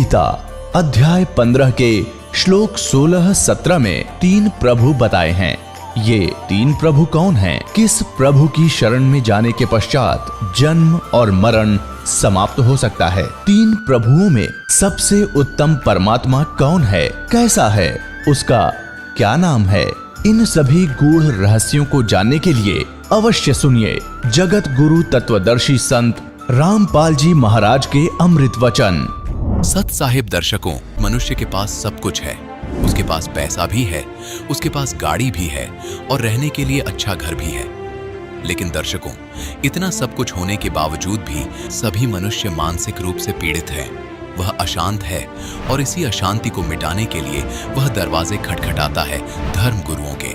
गीता अध्याय 15 के श्लोक 16-17 में 3 प्रभु बताए हैं। ये 3 प्रभु कौन हैं? किस प्रभु की शरण में जाने के पश्चात जन्म और मरण समाप्त हो सकता है? 3 प्रभुओं में सबसे उत्तम परमात्मा कौन है? कैसा है? उसका क्या नाम है? इन सभी गूढ़ रहस्यों को जानने के लिए अवश्य सुनिए जगत गुरु तत्वदर्शी संत रामपाल जी महाराज के अमृत वचन। सत साहिब दर्शकों, मनुष्य के पास सब कुछ है। उसके पास पैसा भी है, उसके पास गाड़ी भी है और रहने के लिए अच्छा घर भी है। लेकिन दर्शकों, इतना सब कुछ होने के बावजूद भी सभी मनुष्य मानसिक रूप से पीड़ित हैं। वह अशांत है और इसी अशांति को मिटाने के लिए वह दरवाजे खटखटाता है धर्म गुरुओं के।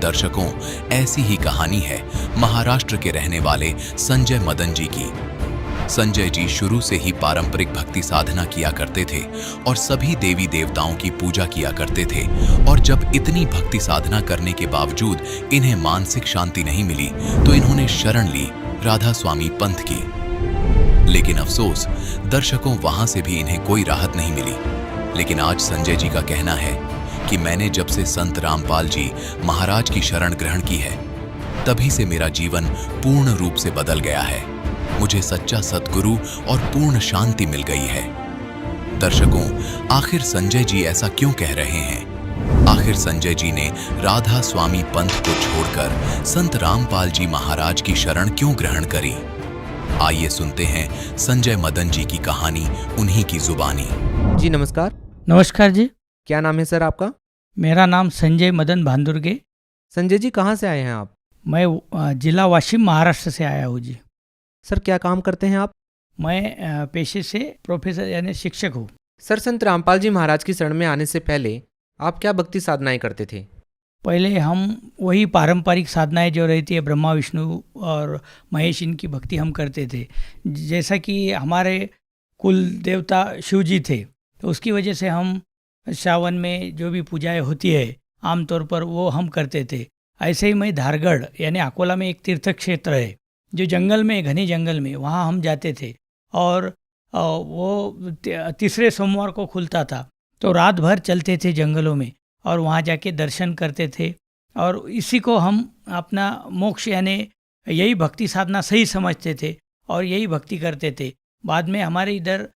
दर्शकों, ऐसी ही कहानी है महाराष्ट्र के रहने वाले संजय मदन जी की। संजय जी शुरू से ही पारंपरिक भक्ति साधना किया करते थे और सभी देवी देवताओं की पूजा किया करते थे। और जब इतनी भक्ति साधना करने के बावजूद इन्हें मानसिक शांति नहीं मिली तो इन्होंने शरण ली राधा स्वामी पंथ की। लेकिन अफसोस, दर्शकों, वहां से भी इन्हें कोई राहत नहीं मिली। लेकिन आज संजय जी का कहना है कि मैंने जब से संत रामपाल जी महाराज की शरण ग्रहण की है, तभी से मेरा जीवन पूर्ण रूप से बदल गया है। मुझे सच्चा सद्गुरु और पूर्ण शांति मिल गई है। दर्शकों, आखिर संजय जी ऐसा क्यों कह रहे हैं? आखिर संजय जी ने राधा स्वामी पंथ को छोड़कर संत रामपाल जी महाराज की शरण क्यों ग्रहण करी? आइए सुनते हैं संजय मदन जी की कहानी उन्हीं की जुबानी। जी नमस्कार। नमस्कार जी। क्या नाम है सर आपका? मेरा नाम संजय मदन भांदुर्गे। संजय जी, कहाँ से आए हैं आप? मैं जिला वाशिम महाराष्ट्र से आया हूँ जी। सर, क्या काम करते हैं आप? मैं पेशे से प्रोफेसर यानी शिक्षक हूँ। सर, संत रामपाल जी महाराज की शरण में आने से पहले आप क्या भक्ति साधनाएं करते थे? पहले हम वही पारंपरिक साधनाएं जो रहती है ब्रह्मा विष्णु और महेश, इनकी भक्ति हम करते थे। जैसा कि हमारे कुल देवता शिव जी थे, तो उसकी वजह से हम सावन में जो भी पूजाएं होती है आमतौर पर वो हम करते थे। ऐसे ही मैं धारगढ़ यानी अकोला में एक तीर्थ क्षेत्र है जो जंगल में, घने जंगल में, वहाँ हम जाते थे और वो तीसरे सोमवार को खुलता था, तो रात भर चलते थे जंगलों में और वहाँ जाके दर्शन करते थे। और इसी को हम अपना मोक्ष यानी यही भक्ति साधना सही समझते थे और यही भक्ति करते थे। बाद में हमारे इधर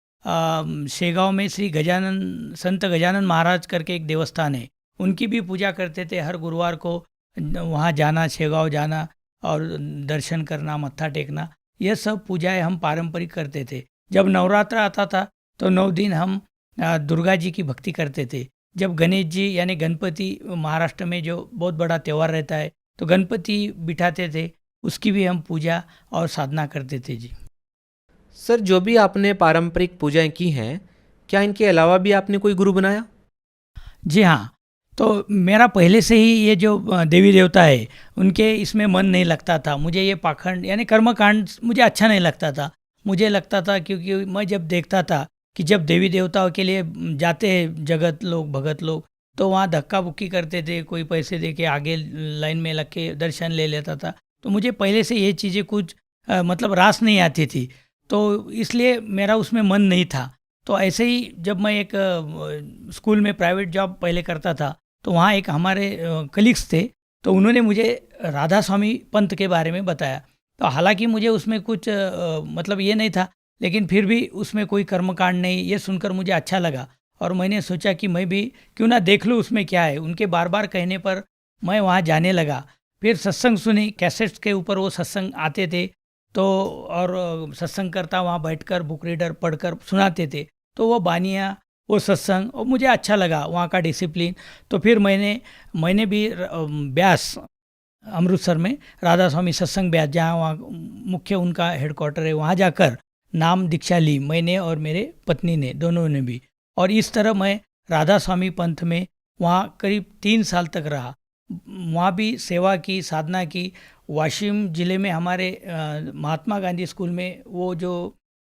शेगांव में श्री गजानन संत गजानन महाराज करके एक देवस्थान है, उनकी भी पूजा करते थे। हर गुरुवार को वहाँ जाना, शेगांव जाना और दर्शन करना, मत्था टेकना, यह सब पूजाएं हम पारंपरिक करते थे। जब नवरात्र आता था तो 9 दिन हम दुर्गा जी की भक्ति करते थे। जब गणेश जी यानी गणपति महाराष्ट्र में जो बहुत बड़ा त्यौहार रहता है, तो गणपति बिठाते थे, उसकी भी हम पूजा और साधना करते थे जी। सर, जो भी आपने पारंपरिक पूजाएं की हैं, क्या इनके अलावा भी आपने कोई गुरु बनाया? जी हाँ, तो मेरा पहले से ही ये जो देवी देवता है उनके इसमें मन नहीं लगता था। मुझे ये पाखंड यानी कर्मकांड मुझे अच्छा नहीं लगता था। मुझे लगता था, क्योंकि मैं जब देखता था कि जब देवी देवताओं के लिए जाते हैं जगत लोग, भगत लोग, तो वहाँ धक्का बुक्की करते थे, कोई पैसे दे के आगे लाइन में लग के दर्शन ले लेता था। तो मुझे पहले से ये चीज़ें कुछ मतलब रास नहीं आती थी, तो इसलिए मेरा उसमें मन नहीं था। तो ऐसे ही जब मैं एक स्कूल में प्राइवेट जॉब पहले करता था, तो वहाँ एक हमारे कलीग्स थे, तो उन्होंने मुझे राधा स्वामी पंथ के बारे में बताया। तो हालांकि मुझे उसमें कुछ मतलब ये नहीं था, लेकिन फिर भी उसमें कोई कर्मकांड नहीं, ये सुनकर मुझे अच्छा लगा और मैंने सोचा कि मैं भी क्यों ना देख लूँ उसमें क्या है। उनके बार बार कहने पर मैं वहाँ जाने लगा। फिर सत्संग सुनी, कैसेट्स के ऊपर वो सत्संग आते थे, तो और सत्संग करता वहाँ बैठकर बुक रीडर पढ़कर सुनाते थे, तो वो बानियाँ, वो सत्संग, और मुझे अच्छा लगा वहाँ का डिसिप्लिन। तो फिर मैंने भी ब्यास अमृतसर में राधा स्वामी सत्संग ब्यास, जहाँ वहाँ मुख्य उनका हेडक्वार्टर है, वहाँ जाकर नाम दीक्षा ली मैंने और मेरे पत्नी ने, दोनों ने भी। और इस तरह मैं राधा स्वामी पंथ में वहाँ करीब 3 साल तक रहा। वहाँ भी सेवा की, साधना की। वाशिम ज़िले में हमारे महात्मा गांधी स्कूल में वो जो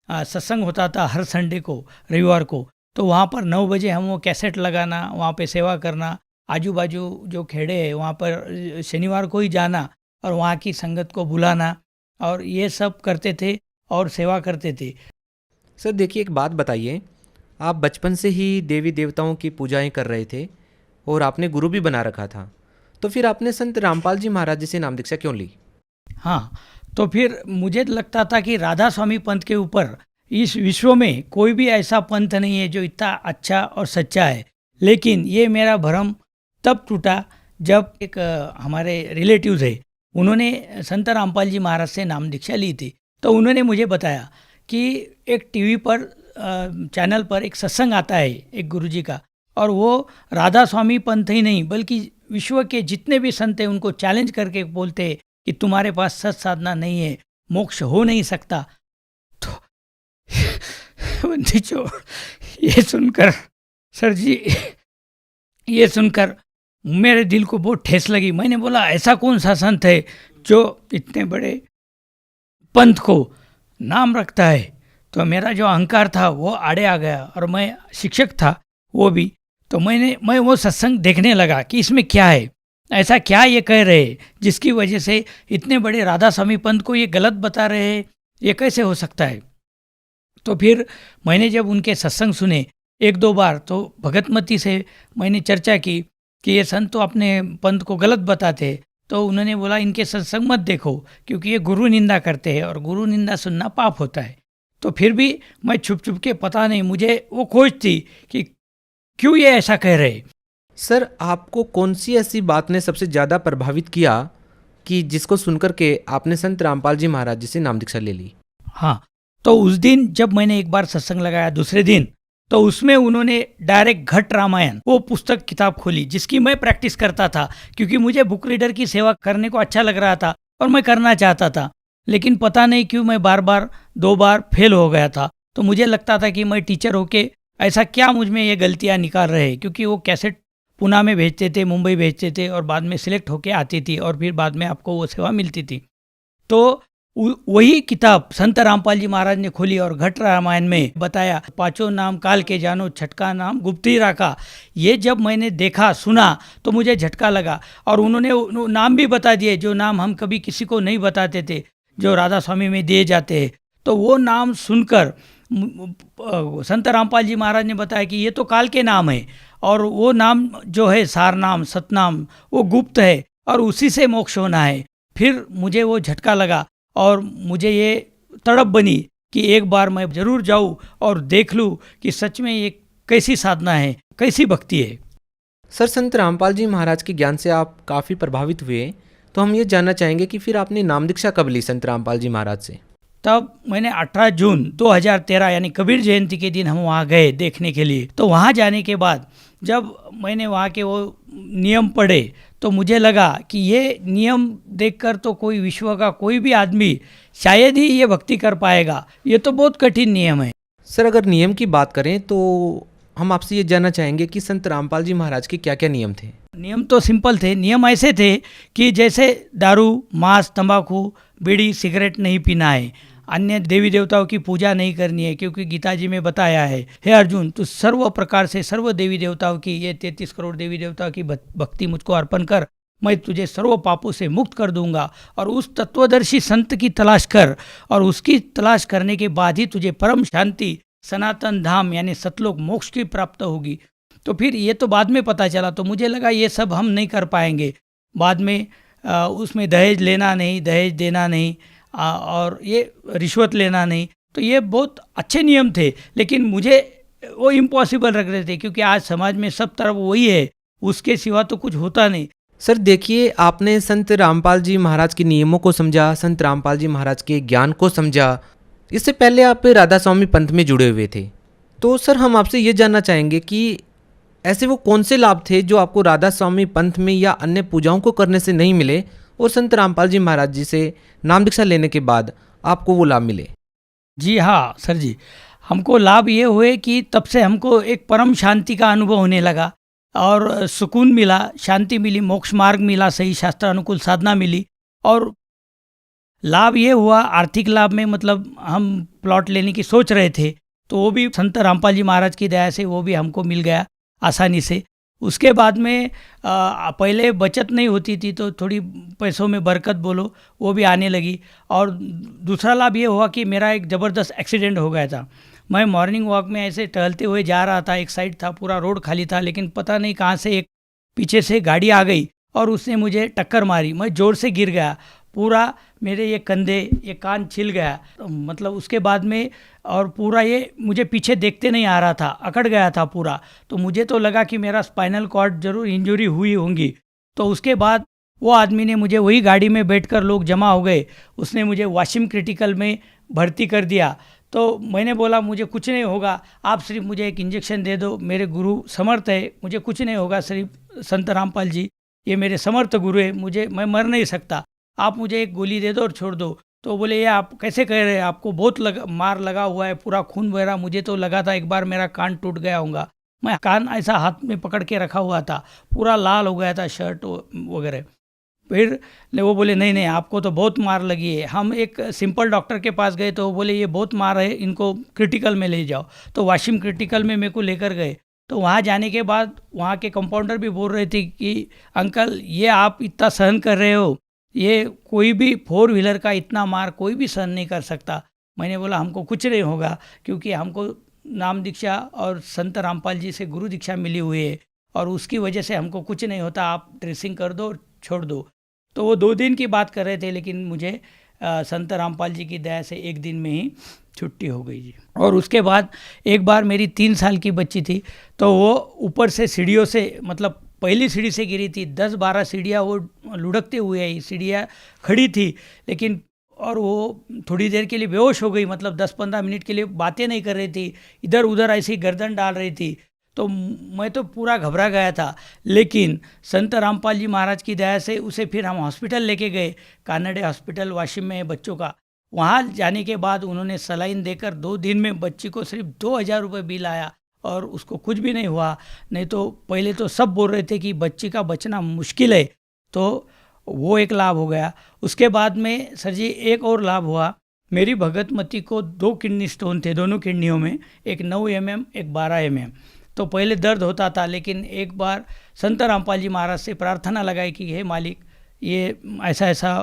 सत्संग होता था हर संडे को, रविवार को, तो वहाँ पर 9 बजे हम वो कैसेट लगाना, वहाँ पे सेवा करना, आजू बाजू जो खेड़े हैं वहाँ पर शनिवार को ही जाना और वहाँ की संगत को बुलाना, और ये सब करते थे और सेवा करते थे। सर देखिए, एक बात बताइए, आप बचपन से ही देवी देवताओं की पूजाएं कर रहे थे और आपने गुरु भी बना रखा था, तो फिर आपने संत रामपाल जी महाराज जी से नाम दीक्षा क्यों ली? हाँ, तो फिर मुझे लगता था कि राधा स्वामी पंथ के ऊपर इस विश्व में कोई भी ऐसा पंथ नहीं है जो इतना अच्छा और सच्चा है। लेकिन ये मेरा भ्रम तब टूटा जब एक हमारे रिलेटिव्स है, उन्होंने संत रामपाल जी महाराज से नाम दीक्षा ली थी। तो उन्होंने मुझे बताया कि एक टीवी पर चैनल पर एक सत्संग आता है एक गुरुजी का, और वो राधा स्वामी पंथ ही नहीं बल्कि विश्व के जितने भी संत हैं उनको चैलेंज करके बोलते हैं कि तुम्हारे पास सत साधना नहीं है, मोक्ष हो नहीं सकता। तो बंदी छोड़, ये सुनकर सर जी, ये सुनकर मेरे दिल को बहुत ठेस लगी। मैंने बोला ऐसा कौन सा संत है जो इतने बड़े पंथ को नाम रखता है? तो मेरा जो अहंकार था वो आड़े आ गया, और मैं शिक्षक था वो भी। तो मैं वो सत्संग देखने लगा कि इसमें क्या है, ऐसा क्या ये कह रहे हैं जिसकी वजह से इतने बड़े राधा स्वामी पंथ को ये गलत बता रहे हैं, ये कैसे हो सकता है? तो फिर मैंने जब उनके सत्संग सुने एक दो बार, तो भगतमती से मैंने चर्चा की कि ये संत तो अपने पंथ को गलत बताते। तो उन्होंने बोला इनके सत्संग मत देखो क्योंकि ये गुरु निंदा करते हैं और गुरु निंदा सुनना पाप होता है। तो फिर भी मैं छुप छुप के, पता नहीं मुझे वो खोज थी कि क्यों ये ऐसा कह रहे। सर, आपको कौन सी ऐसी बात ने सबसे ज़्यादा प्रभावित किया कि जिसको सुनकर के आपने संत रामपाल जी महाराज जी से नाम दीक्षा ले ली? हाँ, तो उस दिन जब मैंने एक बार सत्संग लगाया दूसरे दिन, तो उसमें उन्होंने डायरेक्ट घट रामायण वो पुस्तक किताब खोली जिसकी मैं प्रैक्टिस करता था, क्योंकि मुझे बुक रीडर की सेवा करने को अच्छा लग रहा था और मैं करना चाहता था। लेकिन पता नहीं क्यों मैं बार बार 2 बार फेल हो गया था। तो मुझे लगता था कि मैं टीचर होके ऐसा क्या मुझ में ये गलतियाँ निकाल रहे हैं, क्योंकि वो कैसेट पुणे में भेजते थे, मुंबई भेजते थे और बाद में सिलेक्ट होके आती थी और फिर बाद में आपको वो सेवा मिलती थी। तो वही किताब संत रामपाल जी महाराज ने खोली और घट रामायण में बताया, 5 नाम काल के जानो, छठका नाम गुप्ती राखा। ये जब मैंने देखा सुना तो मुझे झटका लगा, और उन्होंने नाम भी बता दिए जो नाम हम कभी किसी को नहीं बताते थे, जो राधा स्वामी में दिए जाते हैं। तो वो नाम सुनकर संत रामपाल जी महाराज ने बताया कि ये तो काल के नाम है, और वो नाम जो है सार नाम, सतनाम, वो गुप्त है और उसी से मोक्ष होना है। फिर मुझे वो झटका लगा और मुझे ये तड़प बनी कि एक बार मैं ज़रूर जाऊँ और देख लूँ कि सच में ये कैसी साधना है, कैसी भक्ति है। सर, संत रामपाल जी महाराज के ज्ञान से आप काफ़ी प्रभावित हुए, तो हम ये जानना चाहेंगे कि फिर आपने नाम दीक्षा कब ली संत रामपाल जी महाराज से? तब मैंने 18 जून 2013 यानी कबीर जयंती के दिन हम वहाँ गए देखने के लिए। तो वहाँ जाने के बाद जब मैंने वहाँ के वो नियम पढ़े तो मुझे लगा कि ये नियम देखकर तो कोई विश्व का कोई भी आदमी शायद ही ये भक्ति कर पाएगा, ये तो बहुत कठिन नियम है। सर, अगर नियम की बात करें तो हम आपसे ये जानना चाहेंगे कि संत रामपाल जी महाराज के क्या क्या नियम थे? नियम तो सिंपल थे। नियम ऐसे थे कि जैसे दारू, मांस, तंबाकू, बीड़ी, सिगरेट नहीं पीना है, अन्य देवी देवताओं की पूजा नहीं करनी है, क्योंकि गीता जी में बताया है, हे अर्जुन तू सर्व प्रकार से सर्व देवी देवताओं की, ये 33 करोड़ देवी देवताओं की भक्ति मुझको अर्पण कर, मैं तुझे सर्व पापों से मुक्त कर दूंगा। और उस तत्वदर्शी संत की तलाश कर, और उसकी तलाश करने के बाद ही तुझे परम शांति, सनातन धाम यानी सतलोक मोक्ष की प्राप्त होगी। तो फिर ये तो बाद में पता चला, तो मुझे लगा ये सब हम नहीं कर पाएंगे। बाद में उसमें दहेज लेना नहीं, दहेज देना नहीं, और ये रिश्वत लेना नहीं। तो ये बहुत अच्छे नियम थे, लेकिन मुझे वो इम्पॉसिबल लग रहे थे, क्योंकि आज समाज में सब तरफ वही है, उसके सिवा तो कुछ होता नहीं। सर देखिए, आपने संत रामपाल जी महाराज के नियमों को समझा, संत रामपाल जी महाराज के ज्ञान को समझा। इससे पहले आप राधा स्वामी पंथ में जुड़े हुए थे, तो सर हम आपसे ये जानना चाहेंगे कि ऐसे वो कौन से लाभ थे जो आपको राधा स्वामी पंथ में या अन्य पूजाओं को करने से नहीं मिले, और संत रामपाल जी महाराज जी से नाम दीक्षा लेने के बाद आपको वो लाभ मिले? जी हाँ सर जी, हमको लाभ ये हुए कि तब से हमको एक परम शांति का अनुभव होने लगा, और सुकून मिला, शांति मिली, मोक्ष मार्ग मिला, सही शास्त्रानुकूल साधना मिली। और लाभ ये हुआ आर्थिक लाभ में, मतलब हम प्लॉट लेने की सोच रहे थे, तो वो भी संत रामपाल जी महाराज की दया से वो भी हमको मिल गया आसानी से। उसके बाद में पहले बचत नहीं होती थी, तो थोड़ी पैसों में बरकत बोलो वो भी आने लगी। और दूसरा लाभ ये हुआ कि मेरा एक ज़बरदस्त एक्सीडेंट हो गया था। मैं मॉर्निंग वॉक में ऐसे टहलते हुए जा रहा था, एक साइड था, पूरा रोड खाली था, लेकिन पता नहीं कहाँ से एक पीछे से गाड़ी आ गई और उसने मुझे टक्कर मारी। मैं ज़ोर से गिर गया, पूरा मेरे ये कंधे, ये कान छिल गया, मतलब उसके बाद में, और पूरा ये मुझे पीछे देखते नहीं आ रहा था, अकड़ गया था पूरा। तो मुझे तो लगा कि मेरा स्पाइनल कॉर्ड जरूर इंजरी हुई होंगी। तो उसके बाद वो आदमी ने मुझे, वही गाड़ी में बैठकर लोग जमा हो गए, उसने मुझे वाशिम क्रिटिकल में भर्ती कर दिया। तो मैंने बोला मुझे कुछ नहीं होगा, आप सिर्फ मुझे एक इंजेक्शन दे दो, मेरे गुरु समर्थ है, मुझे कुछ नहीं होगा, सिर्फ संत रामपाल जी ये मेरे समर्थ गुरु है, मैं मर नहीं सकता, आप मुझे एक गोली दे दो और छोड़ दो। तो बोले ये आप कैसे कह रहे हैं, आपको बहुत मार लगा हुआ है, पूरा खून बह रहा, मुझे तो लगा था एक बार मेरा कान टूट गया होगा। मैं कान ऐसा हाथ में पकड़ के रखा हुआ था, पूरा लाल हो गया था शर्ट वगैरह। फिर वो बोले नहीं नहीं, आपको तो बहुत मार लगी है। हम एक सिंपल डॉक्टर के पास गए तो वो बोले ये बहुत मार है, इनको क्रिटिकल में ले जाओ। तो वाशिम क्रिटिकल में मेरे को लेकर गए। तो वहाँ जाने के बाद वहाँ के कंपाउंडर भी बोल रहे थे कि अंकल ये आप इतना सहन कर रहे हो, ये कोई भी 4 व्हीलर का इतना मार कोई भी सहन नहीं कर सकता। मैंने बोला हमको कुछ नहीं होगा, क्योंकि हमको नाम दीक्षा और संत रामपाल जी से गुरु दीक्षा मिली हुई है और उसकी वजह से हमको कुछ नहीं होता, आप ड्रेसिंग कर दो और छोड़ दो। तो वो 2 दिन की बात कर रहे थे, लेकिन मुझे संत रामपाल जी की दया से 1 दिन में ही छुट्टी हो गई जी। और उसके बाद एक बार मेरी 3 साल की बच्ची थी, तो वो ऊपर से सीढ़ियों से, मतलब पहली सीढ़ी से गिरी थी, 10-12 सीढ़ियाँ वो लुढ़कते हुए आई, सीढ़ियाँ खड़ी थी, लेकिन और वो थोड़ी देर के लिए बेहोश हो गई, मतलब 10-15 मिनट के लिए बातें नहीं कर रही थी, इधर उधर ऐसी गर्दन डाल रही थी। तो मैं तो पूरा घबरा गया था, लेकिन संत रामपाल जी महाराज की दया से उसे फिर हम हॉस्पिटल लेके गए, कानडे हॉस्पिटल वाशिम में है बच्चों का। वहाँ जाने के बाद उन्होंने सलाइन देकर 2 दिन में बच्ची को सिर्फ 2000 रुपये बिल आया और उसको कुछ भी नहीं हुआ। नहीं तो पहले तो सब बोल रहे थे कि बच्ची का बचना मुश्किल है, तो वो एक लाभ हो गया। उसके बाद में सर जी एक और लाभ हुआ, मेरी भगतमती को 2 किडनी स्टोन थे दोनों किडनियों में, एक 9 mm एक 12 mm। तो पहले दर्द होता था, लेकिन एक बार संत रामपाल जी महाराज से प्रार्थना लगाई कि हे मालिक ये ऐसा ऐसा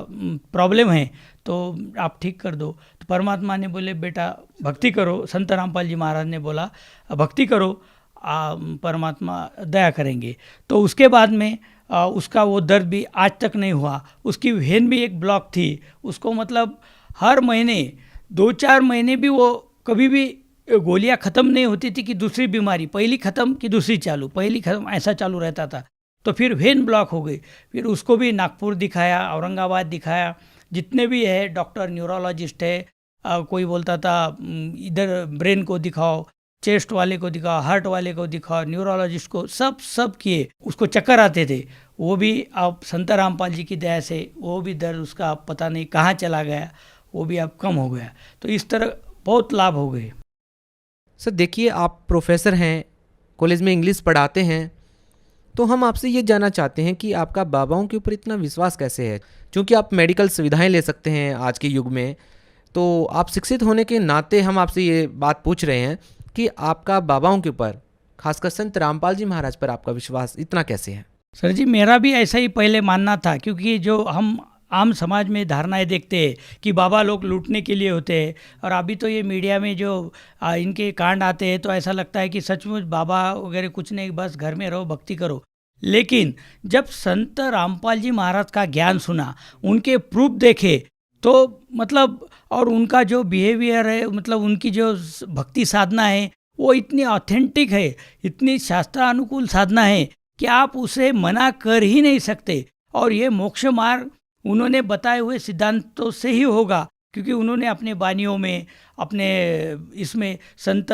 प्रॉब्लम है तो आप ठीक कर दो। तो परमात्मा ने बोले बेटा भक्ति करो, संत रामपाल जी महाराज ने बोला भक्ति करो, परमात्मा दया करेंगे। तो उसके बाद में उसका वो दर्द भी आज तक नहीं हुआ। उसकी वेन भी एक ब्लॉक थी, उसको मतलब हर महीने 2-4 महीने भी वो कभी भी गोलियां ख़त्म नहीं होती थी कि दूसरी बीमारी, पहली ख़त्म कि दूसरी चालू, पहली ख़त्म, ऐसा चालू रहता था। तो फिर वेन ब्लॉक हो गई, फिर उसको भी नागपुर दिखाया, औरंगाबाद दिखाया, जितने भी है डॉक्टर न्यूरोलॉजिस्ट है, कोई बोलता था इधर ब्रेन को दिखाओ, चेस्ट वाले को दिखाओ, हार्ट वाले को दिखाओ, न्यूरोलॉजिस्ट को, सब किए, उसको चक्कर आते थे। वो भी अब संत रामपाल जी की दया से वो भी दर्द उसका पता नहीं कहाँ चला गया, वो भी अब कम हो गया। तो इस तरह बहुत लाभ हो गए। सर देखिए, आप प्रोफेसर हैं, कॉलेज में इंग्लिश पढ़ाते हैं, तो हम आपसे ये जानना चाहते हैं कि आपका बाबाओं के ऊपर इतना विश्वास कैसे है? क्योंकि आप मेडिकल सुविधाएं ले सकते हैं आज के युग में, तो आप शिक्षित होने के नाते हम आपसे ये बात पूछ रहे हैं कि आपका बाबाओं के ऊपर, खासकर संत रामपाल जी महाराज पर आपका विश्वास इतना कैसे है? सर जी मेरा भी ऐसा ही पहले मानना था, क्योंकि जो हम आम समाज में धारणाएं देखते हैं कि बाबा लोग लूटने के लिए होते हैं, और अभी तो ये मीडिया में जो इनके कांड आते हैं तो ऐसा लगता है कि सचमुच बाबा वगैरह कुछ नहीं, बस घर में रहो, भक्ति करो। लेकिन जब संत रामपाल जी महाराज का ज्ञान सुना, उनके प्रूफ देखे, तो मतलब और उनका जो बिहेवियर है, मतलब उनकी जो भक्ति साधना है वो इतनी ऑथेंटिक है, इतनी शास्त्रानुकूल साधना है कि आप उसे मना कर ही नहीं सकते। और ये मोक्ष मार्ग उन्होंने बताए हुए सिद्धांतों से ही होगा, क्योंकि उन्होंने अपने बानियों में, अपने इसमें संत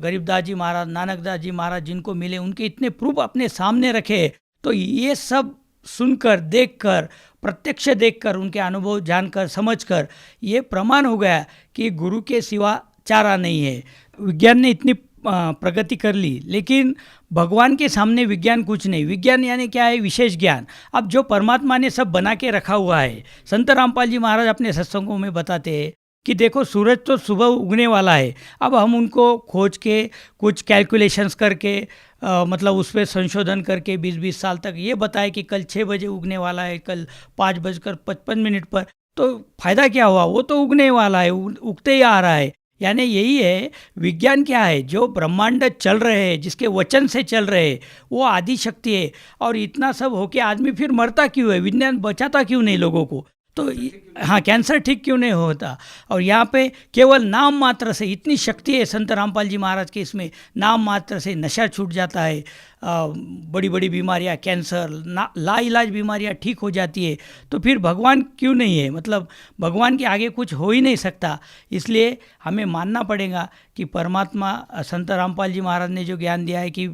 गरीबदास जी महाराज, नानकदास जी महाराज जिनको मिले, उनके इतने प्रूफ अपने सामने रखे। तो ये सब सुनकर, देखकर, प्रत्यक्ष देखकर, उनके अनुभव जानकर, समझकर ये प्रमाण हो गया कि गुरु के सिवा चारा नहीं है। विज्ञान ने इतनी प्रगति कर ली, लेकिन भगवान के सामने विज्ञान कुछ नहीं। विज्ञान यानी क्या है? विशेष ज्ञान। अब जो परमात्मा ने सब बना के रखा हुआ है, संत रामपाल जी महाराज अपने सत्संगों में बताते हैं कि देखो सूरज तो सुबह उगने वाला है, अब हम उनको खोज के कुछ कैलकुलेशंस करके मतलब उस पर संशोधन करके 20-20 साल तक ये बताए कि कल 6 बजे उगने वाला है, कल 5:55 पर, तो फ़ायदा क्या हुआ? वो तो उगने वाला है, उगते ही आ रहा है। यानी यही है, विज्ञान क्या है, जो ब्रह्मांड चल रहे हैं, जिसके वचन से चल रहे हैं, वो आदि शक्ति है। और इतना सब होके आदमी फिर मरता क्यों है, विज्ञान बचाता क्यों नहीं लोगों को, तो हाँ, कैंसर ठीक क्यों नहीं होता। और यहाँ पे केवल नाम मात्र से इतनी शक्ति है संत रामपाल जी महाराज के, इसमें नाम मात्र से नशा छूट जाता है, बड़ी बड़ी बीमारियाँ, कैंसर, लाइलाज बीमारियाँ ठीक हो जाती है। तो फिर भगवान क्यों नहीं है, मतलब भगवान के आगे कुछ हो ही नहीं सकता। इसलिए हमें मानना पड़ेगा कि परमात्मा, संत रामपाल जी महाराज ने जो ज्ञान दिया है कि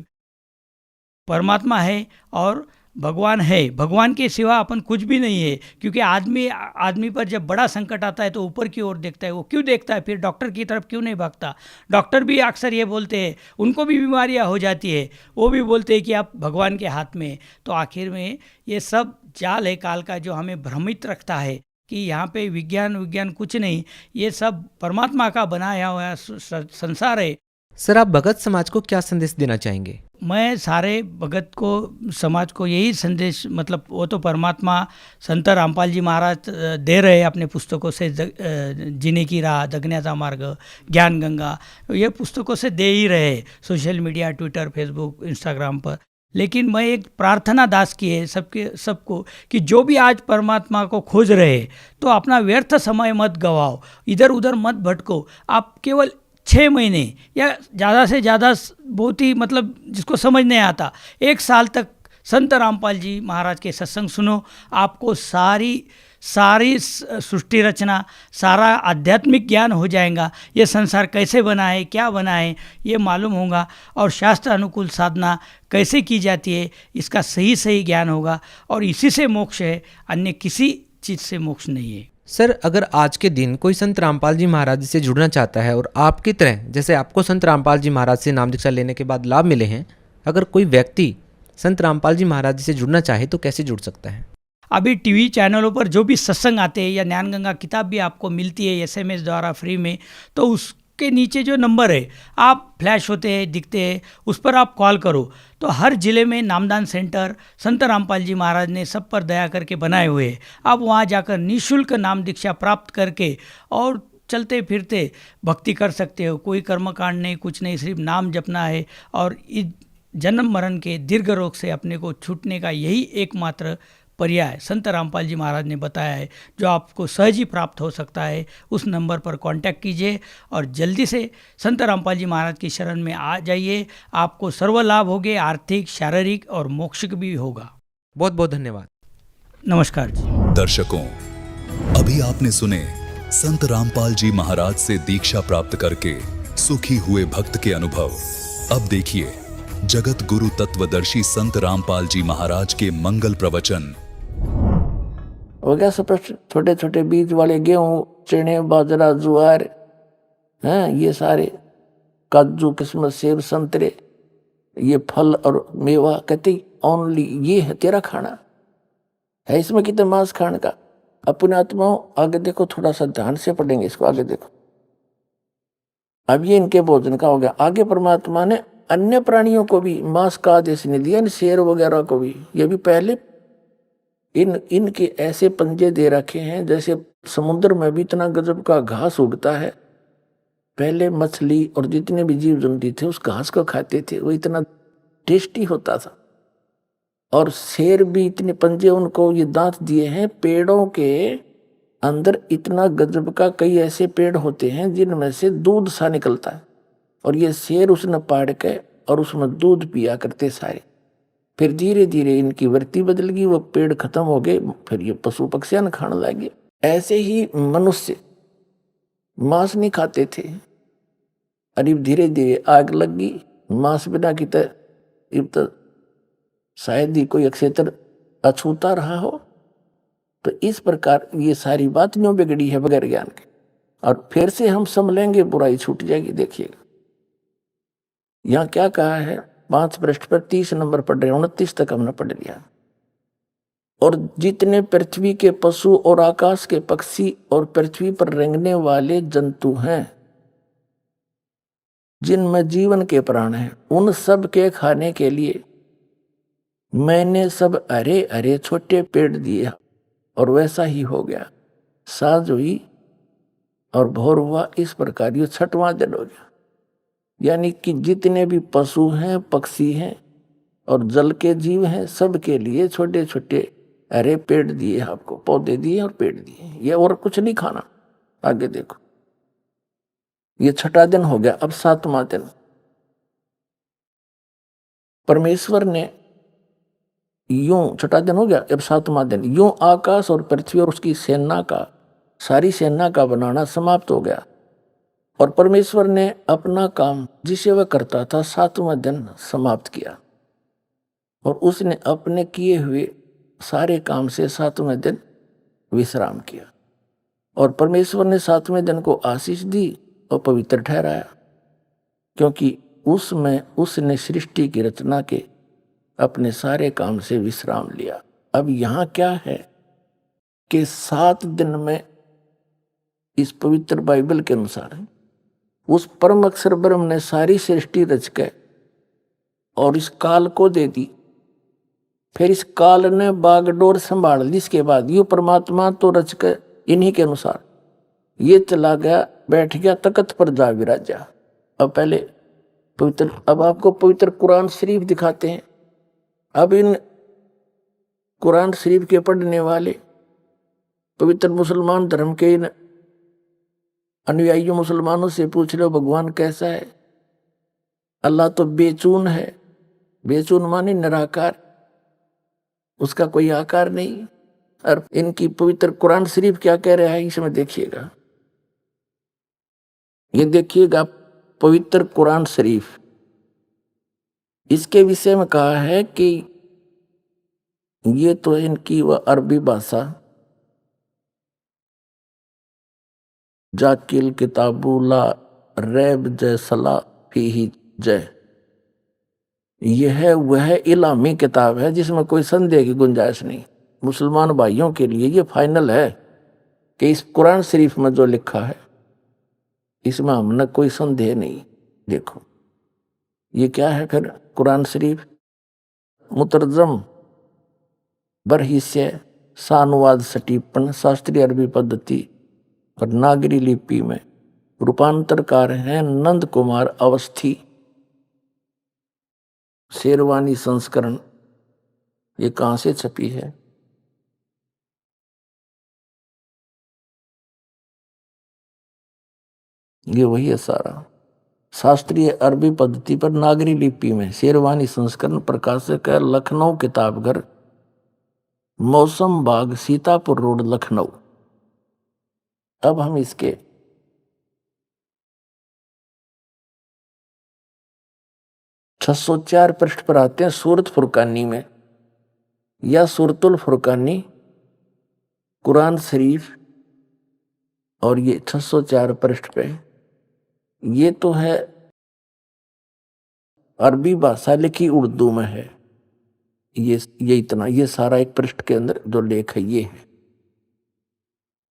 परमात्मा है और भगवान है, भगवान के सिवा अपन कुछ भी नहीं है। क्योंकि आदमी पर जब बड़ा संकट आता है तो ऊपर की ओर देखता है, वो क्यों देखता है, फिर डॉक्टर की तरफ क्यों नहीं भागता। डॉक्टर भी अक्सर ये बोलते हैं, उनको भी बीमारियां हो जाती है, वो भी बोलते हैं कि आप भगवान के हाथ में। तो आखिर में ये सब जाल है काल का, जो हमें भ्रमित रखता है कि यहाँ पे विज्ञान कुछ नहीं, ये सब परमात्मा का बनाया हुआ संसार है। सर, आप भगत समाज को क्या संदेश देना चाहेंगे? मैं सारे भगत को, समाज को यही संदेश, मतलब वो तो परमात्मा संत रामपाल जी महाराज दे रहे हैं अपने पुस्तकों से, जीने की राह, जगण्याचा मार्ग, ज्ञान गंगा, ये पुस्तकों से दे ही रहे, social media, Twitter, Facebook, Instagram पर। लेकिन मैं एक प्रार्थना दास की है सबको कि जो भी आज परमात्मा को खोज रहे तो अपना व्यर्थ समय मत गवाओ, इधर उधर मत भटको। आप केवल 6 महीने या ज़्यादा से ज़्यादा, बहुत ही मतलब जिसको समझ नहीं आता, 1 साल तक संत रामपाल जी महाराज के सत्संग सुनो। आपको सारी सृष्टि रचना, सारा आध्यात्मिक ज्ञान हो जाएगा। ये संसार कैसे बना है, क्या बना है, ये मालूम होगा। और शास्त्र अनुकूल साधना कैसे की जाती है, इसका सही ज्ञान होगा। और इसी से मोक्ष है, अन्य किसी चीज़ से मोक्ष नहीं है। सर, अगर आज के दिन कोई संत रामपाल जी महाराज से जुड़ना चाहता है और आपकी तरह, जैसे आपको संत रामपाल जी महाराज से नाम दीक्षा लेने के बाद लाभ मिले हैं, अगर कोई व्यक्ति संत रामपाल जी महाराज से जुड़ना चाहे तो कैसे जुड़ सकता है? अभी टीवी चैनलों पर जो भी सत्संग आते हैं या ज्ञान गंगा किताब भी आपको मिलती है SMS द्वारा फ्री में, तो उसके नीचे जो नंबर है, आप फ्लैश होते हैं, दिखते हैं, उस पर आप कॉल करो। तो हर जिले में नामदान सेंटर संत रामपाल जी महाराज ने सब पर दया करके बनाए हुए हैं। आप वहाँ जाकर निःशुल्क नाम दीक्षा प्राप्त करके और चलते फिरते भक्ति कर सकते हो। कोई कर्मकांड नहीं, कुछ नहीं, सिर्फ नाम जपना है। और इस जन्म मरण के दीर्घ रोग से अपने को छूटने का यही एकमात्र पर्याय संत रामपाल जी महाराज ने बताया है, जो आपको सहज ही प्राप्त हो सकता है। उस नंबर पर कांटेक्ट कीजिए और जल्दी से संत रामपाल जी महाराज की शरण में आ जाइए। आपको सर्व लाभ होगे, आर्थिक, शारीरिक और मौक्षिक भी होगा। बहुत बहुत धन्यवाद। नमस्कार जी। दर्शकों, अभी आपने सुने संत रामपाल जी महाराज से दीक्षा प्राप्त करके सुखी हुए भक्त के अनुभव। अब देखिए जगत गुरु तत्वदर्शी संत रामपाल जी महाराज के मंगल प्रवचन। हो गया सब छोटे छोटे बीज वाले गेहूं, चने, बाजरा, ज्वार, हैं, ये सारे काजू, किस्मत, सेब, संतरे, ये फल और मेवा, कहते ओनली ये है तेरा खाना है। इसमें कितने मांस खाने का। अपने आत्माओं आगे देखो, थोड़ा सा ध्यान से पढ़ेंगे इसको, आगे देखो। अब ये इनके भोजन का हो गया। आगे परमात्मा ने अन्य प्राणियों को भी मांस का आदेश नहीं दिया, शेर वगैरह को भी। ये भी पहले इनके ऐसे पंजे दे रखे हैं, जैसे समुद्र में भी इतना गजब का घास उगता है। पहले मछली और जितने भी जीव जंतु थे उस घास को खाते थे, वो इतना टेस्टी होता था। और शेर भी इतने पंजे उनको ये दांत दिए हैं। पेड़ों के अंदर इतना गजब का कई ऐसे पेड़ होते हैं जिनमें से दूध सा निकलता है, और ये शेर उसने पाड़ के और उसमें दूध पिया करते सारे। फिर धीरे धीरे इनकी वृत्ति बदल गई, वो पेड़ खत्म हो गए, फिर ये पशु पक्षियां खाने लगे। ऐसे ही मनुष्य मांस नहीं खाते थे, अरे धीरे धीरे आग लग गई मांस बिना की। तो शायद ही कोई अक्षेत्र अछूता रहा हो। तो इस प्रकार ये सारी बात न्यों बिगड़ी है बगैर ज्ञान के। और फिर से हम संभलेंगे, बुराई छूट जाएगी। देखिएगा यहाँ क्या कहा है, 5 पृष्ठ पर 30 नंबर पढ़ रहे, 29 तक हमने पढ़ लिया। और जितने पृथ्वी के पशु और आकाश के पक्षी और पृथ्वी पर रेंगने वाले जंतु हैं, जिनमें जीवन के प्राण हैं, उन सब के खाने के लिए मैंने सब हरे हरे छोटे पेड़ दिए, और वैसा ही हो गया। सांझ हुई और भोर हुआ, इस प्रकार ये 6वां दिन हो गया। यानी कि जितने भी पशु हैं, पक्षी हैं और जल के जीव हैं, सबके लिए छोटे छोटे हरे पेड़ दिए, आपको पौधे दिए और पेड़ दिए, ये और कुछ नहीं खाना। आगे देखो, ये 6वां दिन हो गया। अब 7वां दिन परमेश्वर ने यूं, 6वां दिन हो गया, अब 7वां दिन, यूं आकाश और पृथ्वी और उसकी सेना का, सारी सेना का बनाना समाप्त हो गया। और परमेश्वर ने अपना काम जिसे वह करता था 7वां दिन समाप्त किया और उसने अपने किए हुए सारे काम से 7वें दिन विश्राम किया। और परमेश्वर ने 7वें दिन को आशीष दी और पवित्र ठहराया, क्योंकि उसमें उसने सृष्टि की रचना के अपने सारे काम से विश्राम लिया। अब यहाँ क्या है कि 7 दिन में इस पवित्र बाइबल के अनुसार उस परम अक्षर ब्रह्म ने सारी सृष्टि रच के और इस काल को दे दी। फिर इस काल ने बागडोर संभाल ली। इसके बाद ये परमात्मा तो रच के इन्हीं के अनुसार ये चला गया, बैठ गया तख्त पर जा विराजा। अब पहले पवित्र, अब आपको पवित्र कुरान शरीफ दिखाते हैं। अब इन कुरान शरीफ के पढ़ने वाले पवित्र मुसलमान धर्म के इन अनुयायियों मुसलमानों से पूछ लो भगवान कैसा है। अल्लाह तो बेचून है। बेचून माने निराकार, उसका कोई आकार नहीं। और इनकी पवित्र कुरान शरीफ क्या कह रहा है इसमें देखिएगा। ये देखिएगा पवित्र कुरान शरीफ, इसके विषय में कहा है कि ये तो इनकी वह अरबी भाषा, जाकिल किताबुला रैब जय सला फीही जय, यह वह इलामी किताब है जिसमें कोई संदेह की गुंजाइश नहीं। मुसलमान भाइयों के लिए ये फाइनल है कि इस कुरान शरीफ में जो लिखा है इसमें हमने कोई संदेह नहीं। देखो ये क्या है फिर कुरान शरीफ, मुतरजम बरहिस्से सानुवाद सटीपन शास्त्रीय अरबी पद्धति और नागरी लिपि में रूपांतरकार हैं नंद कुमार अवस्थी, शेरवानी संस्करण। ये कहां से छपी है? ये वही है सारा, शास्त्रीय अरबी पद्धति पर नागरी लिपि में शेरवानी संस्करण, प्रकाशक है लखनऊ किताबघर, मौसम बाग, सीतापुर रोड, लखनऊ। अब हम इसके 604 पृष्ठ पर आते हैं। सूरत फुरकानी में या सूरतुल फुरकानी कुरान शरीफ, और ये 604 पृष्ठ पे, ये तो है अरबी भाषा लिखी उर्दू में है। ये इतना, ये सारा एक पृष्ठ के अंदर जो लेख है ये है।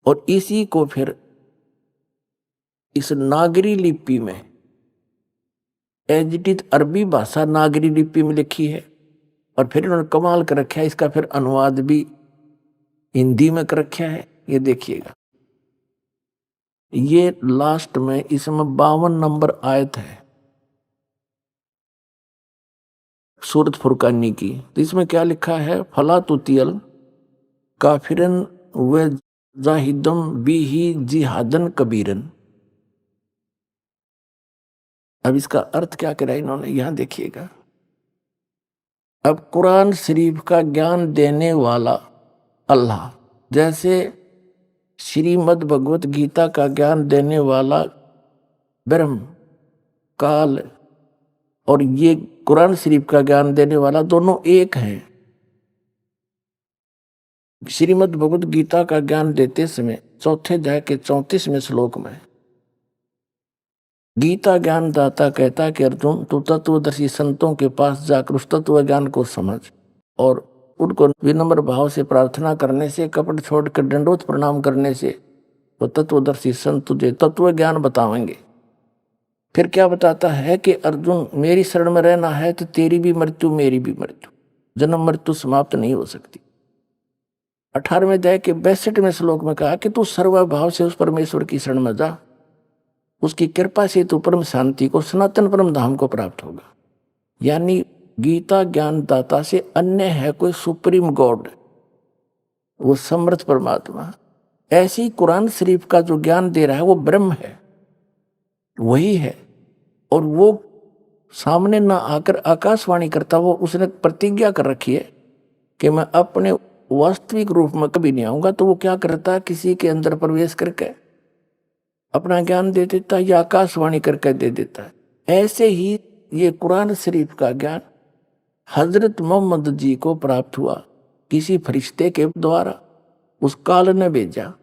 और इसी को फिर इस नागरी लिपि में एज इट इज अरबी भाषा नागरी लिपि में लिखी है और फिर इन्होंने कमाल कर रखा है, इसका फिर अनुवाद भी हिंदी में कर रखा है। ये देखिएगा, ये लास्ट में इसमें 52 नंबर आयत है सूरत फुरकानी की। तो इसमें क्या लिखा है? फला तुतियल काफिरन व जाहिदम बिही जिहादन कबीरन। अब इसका अर्थ क्या करा इन्होंने, यहां देखिएगा। अब कुरान शरीफ का ज्ञान देने वाला अल्लाह, जैसे श्रीमद् भगवत गीता का ज्ञान देने वाला ब्रह्म काल और ये कुरान शरीफ का ज्ञान देने वाला दोनों एक हैं। श्रीमद् भगवत गीता का ज्ञान देते समय चौथे अध्याय के 34वें श्लोक में गीता ज्ञान दाता कहता कि अर्जुन तू तत्वदर्शी संतों के पास जाकर उस तत्व ज्ञान को समझ और उनको विनम्र भाव से प्रार्थना करने से, कपट छोड़कर दंडोत प्रणाम करने से वो तत्वदर्शी संत तुझे तत्व ज्ञान बतावेंगे। फिर क्या बताता है कि अर्जुन मेरी शरण में रहना है तो तेरी भी मृत्यु मेरी भी मृत्यु, जन्म मृत्यु समाप्त नहीं हो सकती। 18वें अध्याय के 62वें श्लोक में कहा कि तू सर्वभाव से उस परमेश्वर की शरण में जा, उसकी कृपा से तू परम शांति को, सनातन परम धाम को प्राप्त होगा। यानी गीता ज्ञान दाता से अन्य है कोई सुप्रीम गॉड, वो समर्थ परमात्मा। ऐसी कुरान शरीफ का जो ज्ञान दे रहा है वो ब्रह्म है, वही है। और वो सामने ना आकर आकाशवाणी करता, वो उसने प्रतिज्ञा कर रखी है कि मैं अपने वास्तविक रूप में कभी नहीं आऊंगा। तो वो क्या करता है, किसी के अंदर प्रवेश करके अपना ज्ञान दे देता है या आकाशवाणी करके दे देता है। ऐसे ही ये कुरान शरीफ का ज्ञान हजरत मोहम्मद जी को प्राप्त हुआ, किसी फरिश्ते के द्वारा उस काल ने भेजा,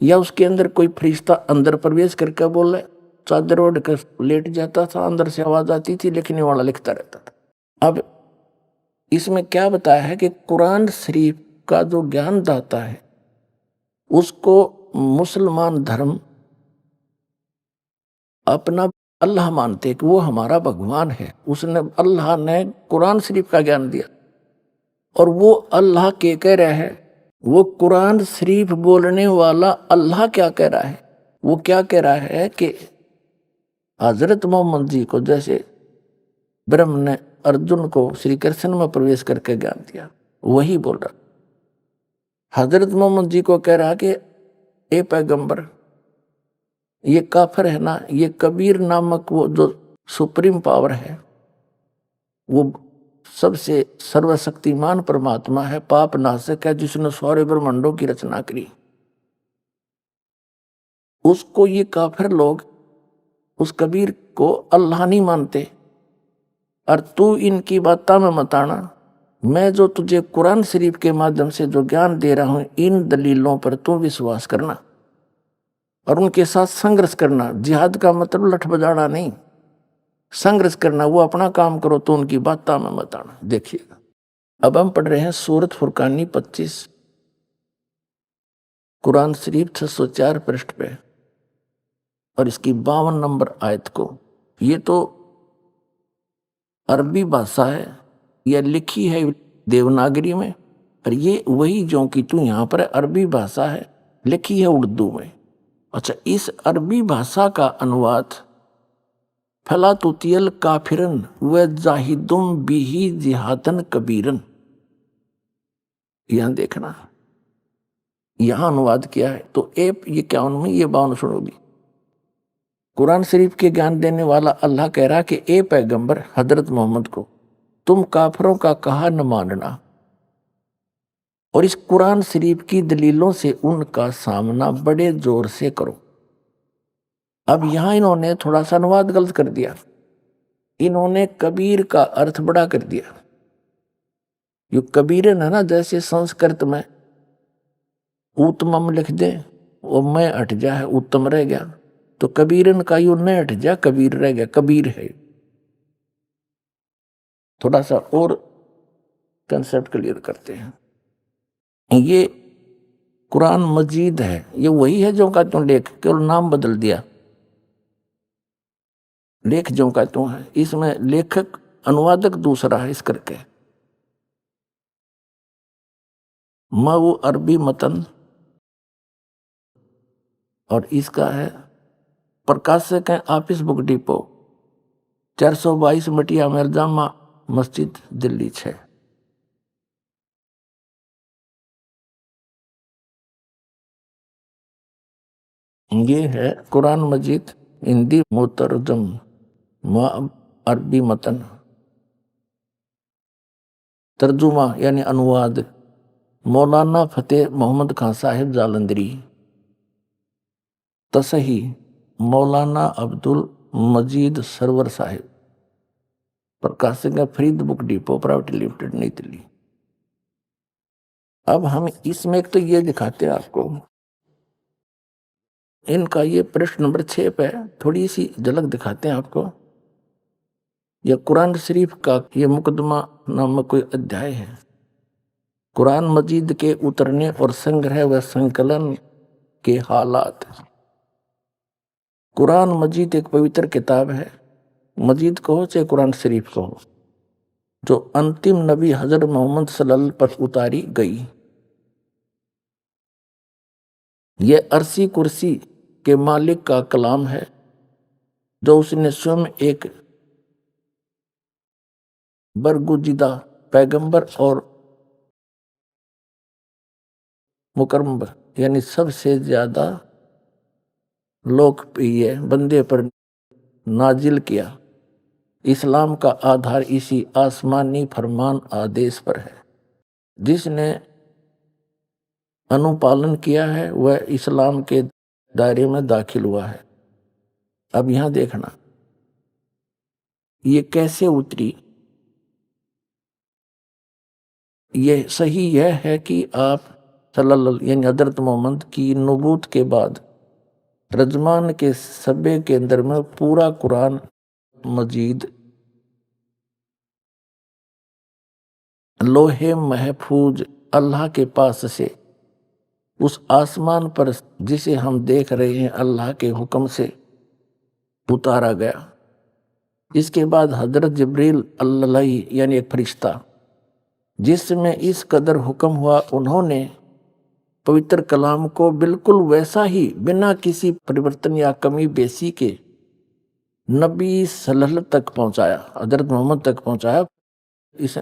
या उसके अंदर कोई फरिश्ता अंदर प्रवेश करके बोले, चादर ओढ़ कर लेट जाता था, अंदर से आवाज आती थी, लिखने वाला लिखता रहता था। अब इसमें क्या बताया है कि कुरान शरीफ का जो ज्ञान दाता है उसको मुसलमान धर्म अपना अल्लाह मानते कि वो हमारा भगवान है। उसने, अल्लाह ने कुरान शरीफ का ज्ञान दिया और वो अल्लाह के कह रहा है। वो कुरान शरीफ बोलने वाला अल्लाह क्या कह रहा है, वो क्या कह रहा है कि हजरत मोहम्मद जी को जैसे ब्रह्म ने अर्जुन को श्री कृष्ण में प्रवेश करके ज्ञान दिया, वही बोल रहा। हजरत मोहम्मद जी को कह रहा कि ए पैगंबर, ये काफिर है ना, ये कबीर नामक वो जो सुप्रीम पावर है, वो सबसे सर्वशक्तिमान परमात्मा है, पाप नाशक है, जिसने सारे ब्रह्मांडों की रचना करी। उसको ये काफिर लोग उस कबीर को अल्लाह नहीं मानते, और तू इनकी बातों में मत आना। मैं जो तुझे कुरान शरीफ के माध्यम से जो ज्ञान दे रहा हूं, इन दलीलों पर तू विश्वास करना और उनके साथ संघर्ष करना। जिहाद का मतलब लठ बजाना नहीं, संघर्ष करना। वो अपना काम करो, तो उनकी बातों में मत आना। देखिएगा, अब हम पढ़ रहे हैं सूरत फुरकानी 25, कुरान शरीफ 604 पृष्ठ पे, और इसकी 52 नंबर आयत को। ये तो अरबी भाषा है, यह लिखी है देवनागरी में, और ये वही जो कि तू यहाँ पर अरबी भाषा है, लिखी है उर्दू में। अच्छा, इस अरबी भाषा का अनुवाद फला तुतियल काफिरन व जाहिदुम बिही जिहादन कबीरन, यहां देखना, यहां अनुवाद किया है। तो ये 51 में ये 52 सुनोगी। कुरान शरीफ के ज्ञान देने वाला अल्लाह कह रहा कि ए पैगंबर हजरत मोहम्मद को तुम काफिरों का कहा न मानना, और इस कुरान शरीफ की दलीलों से उनका सामना बड़े जोर से करो। अब यहां इन्होंने थोड़ा सा अनुवाद गलत कर दिया, इन्होंने कबीर का अर्थ बड़ा कर दिया। यो कबीरन है ना, जैसे संस्कृत में उत्तमम लिख दे और मैं हट जा है, उत्तम रह गया, तो कबीरन का यू न हट जा, कबीर रह गया, कबीर है। थोड़ा सा और कंसेप्ट क्लियर करते हैं। ये कुरान मजीद है, ये वही है जो का तुम लेख, केवल नाम बदल दिया, लेख जो का तुम है, इसमें लेखक अनुवादक दूसरा है इस करके। वो अरबी मतन, और इसका है प्रकाशक है ऑफिस बुक डिपो, 422 मटिया मिर्जामा मस्जिद, दिल्ली 6। ये है कुरान मजीद हिंदी मुतरजम अरबी मतन, तर्जुमा यानी अनुवाद मौलाना फतेह मोहम्मद खान साहिब जालंधरी, तसही मौलाना अब्दुल मजीद सरवर साहिब, प्रकाशक है Farid book depot private limited, नई दिल्ली। अब हम इसमें एक तो ये दिखाते हैं आपको, इनका ये पृष्ठ नंबर 6 पे थोड़ी सी झलक दिखाते हैं आपको। यह कुरान शरीफ का ये मुकदमा नामक कोई अध्याय है, कुरान मजीद के उतरने और संग्रह व संकलन के हालात। कुरान मजीद एक पवित्र किताब है, मजीद कहो चाहे कुरान शरीफ कहो, जो अंतिम नबी हजरत मोहम्मद सल्लल्लाहु अलैहि वसल्लम पर उतारी गई। ये अर्शी कुर्सी के मालिक का कलाम है, जो उसने स्वयं एक बरगुजिदा पैगंबर और मुकर्रम यानी सबसे ज्यादा लोकप्रिय बंदे पर नाजिल किया। इस्लाम का आधार इसी आसमानी फरमान आदेश पर है। जिसने अनुपालन किया है वह इस्लाम के दायरे में दाखिल हुआ है। अब यहां देखना ये कैसे उतरी। ये सही यह है कि आप सल्लल्लाहु यानी हजरत मोहम्मद की नबूत के बाद रजमान के सब्बे के अंदर में पूरा कुरान मजीद लोहे महफूज अल्लाह के पास से उस आसमान पर जिसे हम देख रहे हैं अल्लाह के हुक्म से उतारा गया। इसके बाद हजरत जिब्रील अल्लाह यानी एक फरिश्ता जिसमें इस कदर हुक्म हुआ, उन्होंने पवित्र कलाम को बिल्कुल वैसा ही बिना किसी परिवर्तन या कमी बेसी के नबी सल्लल्लाहु तक पहुंचाया, हजरत मोहम्मद तक पहुंचाया। इस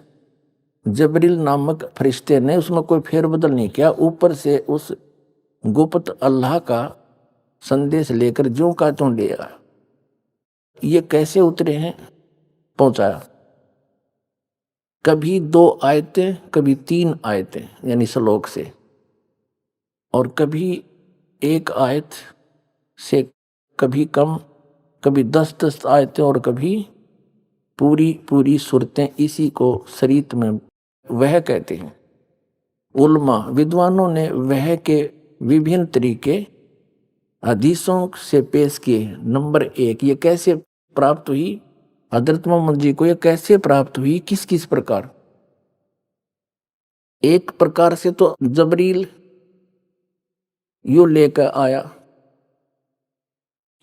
जबरील नामक फरिश्ते ने उसमें कोई फेरबदल नहीं किया, ऊपर से उस गुप्त अल्लाह का संदेश लेकर ज्यों का त्यों ले आया। ये कैसे उतरे हैं, पहुंचाया। कभी 2 आयतें, कभी 3 आयतें यानी श्लोक से, और कभी 1 आयत से कभी कम, कभी 10-10 आयतें और कभी पूरी सूरतें। इसी को शरीयत में वह कहते हैं। उलमा विद्वानों ने वह के विभिन्न तरीके हदीसों से पेश किए हैं। नंबर 1, ये कैसे प्राप्त हुई, हजरत मोहम्मद जी को ये कैसे प्राप्त हुई, किस किस प्रकार। एक प्रकार से तो जबरील यूं लेकर आया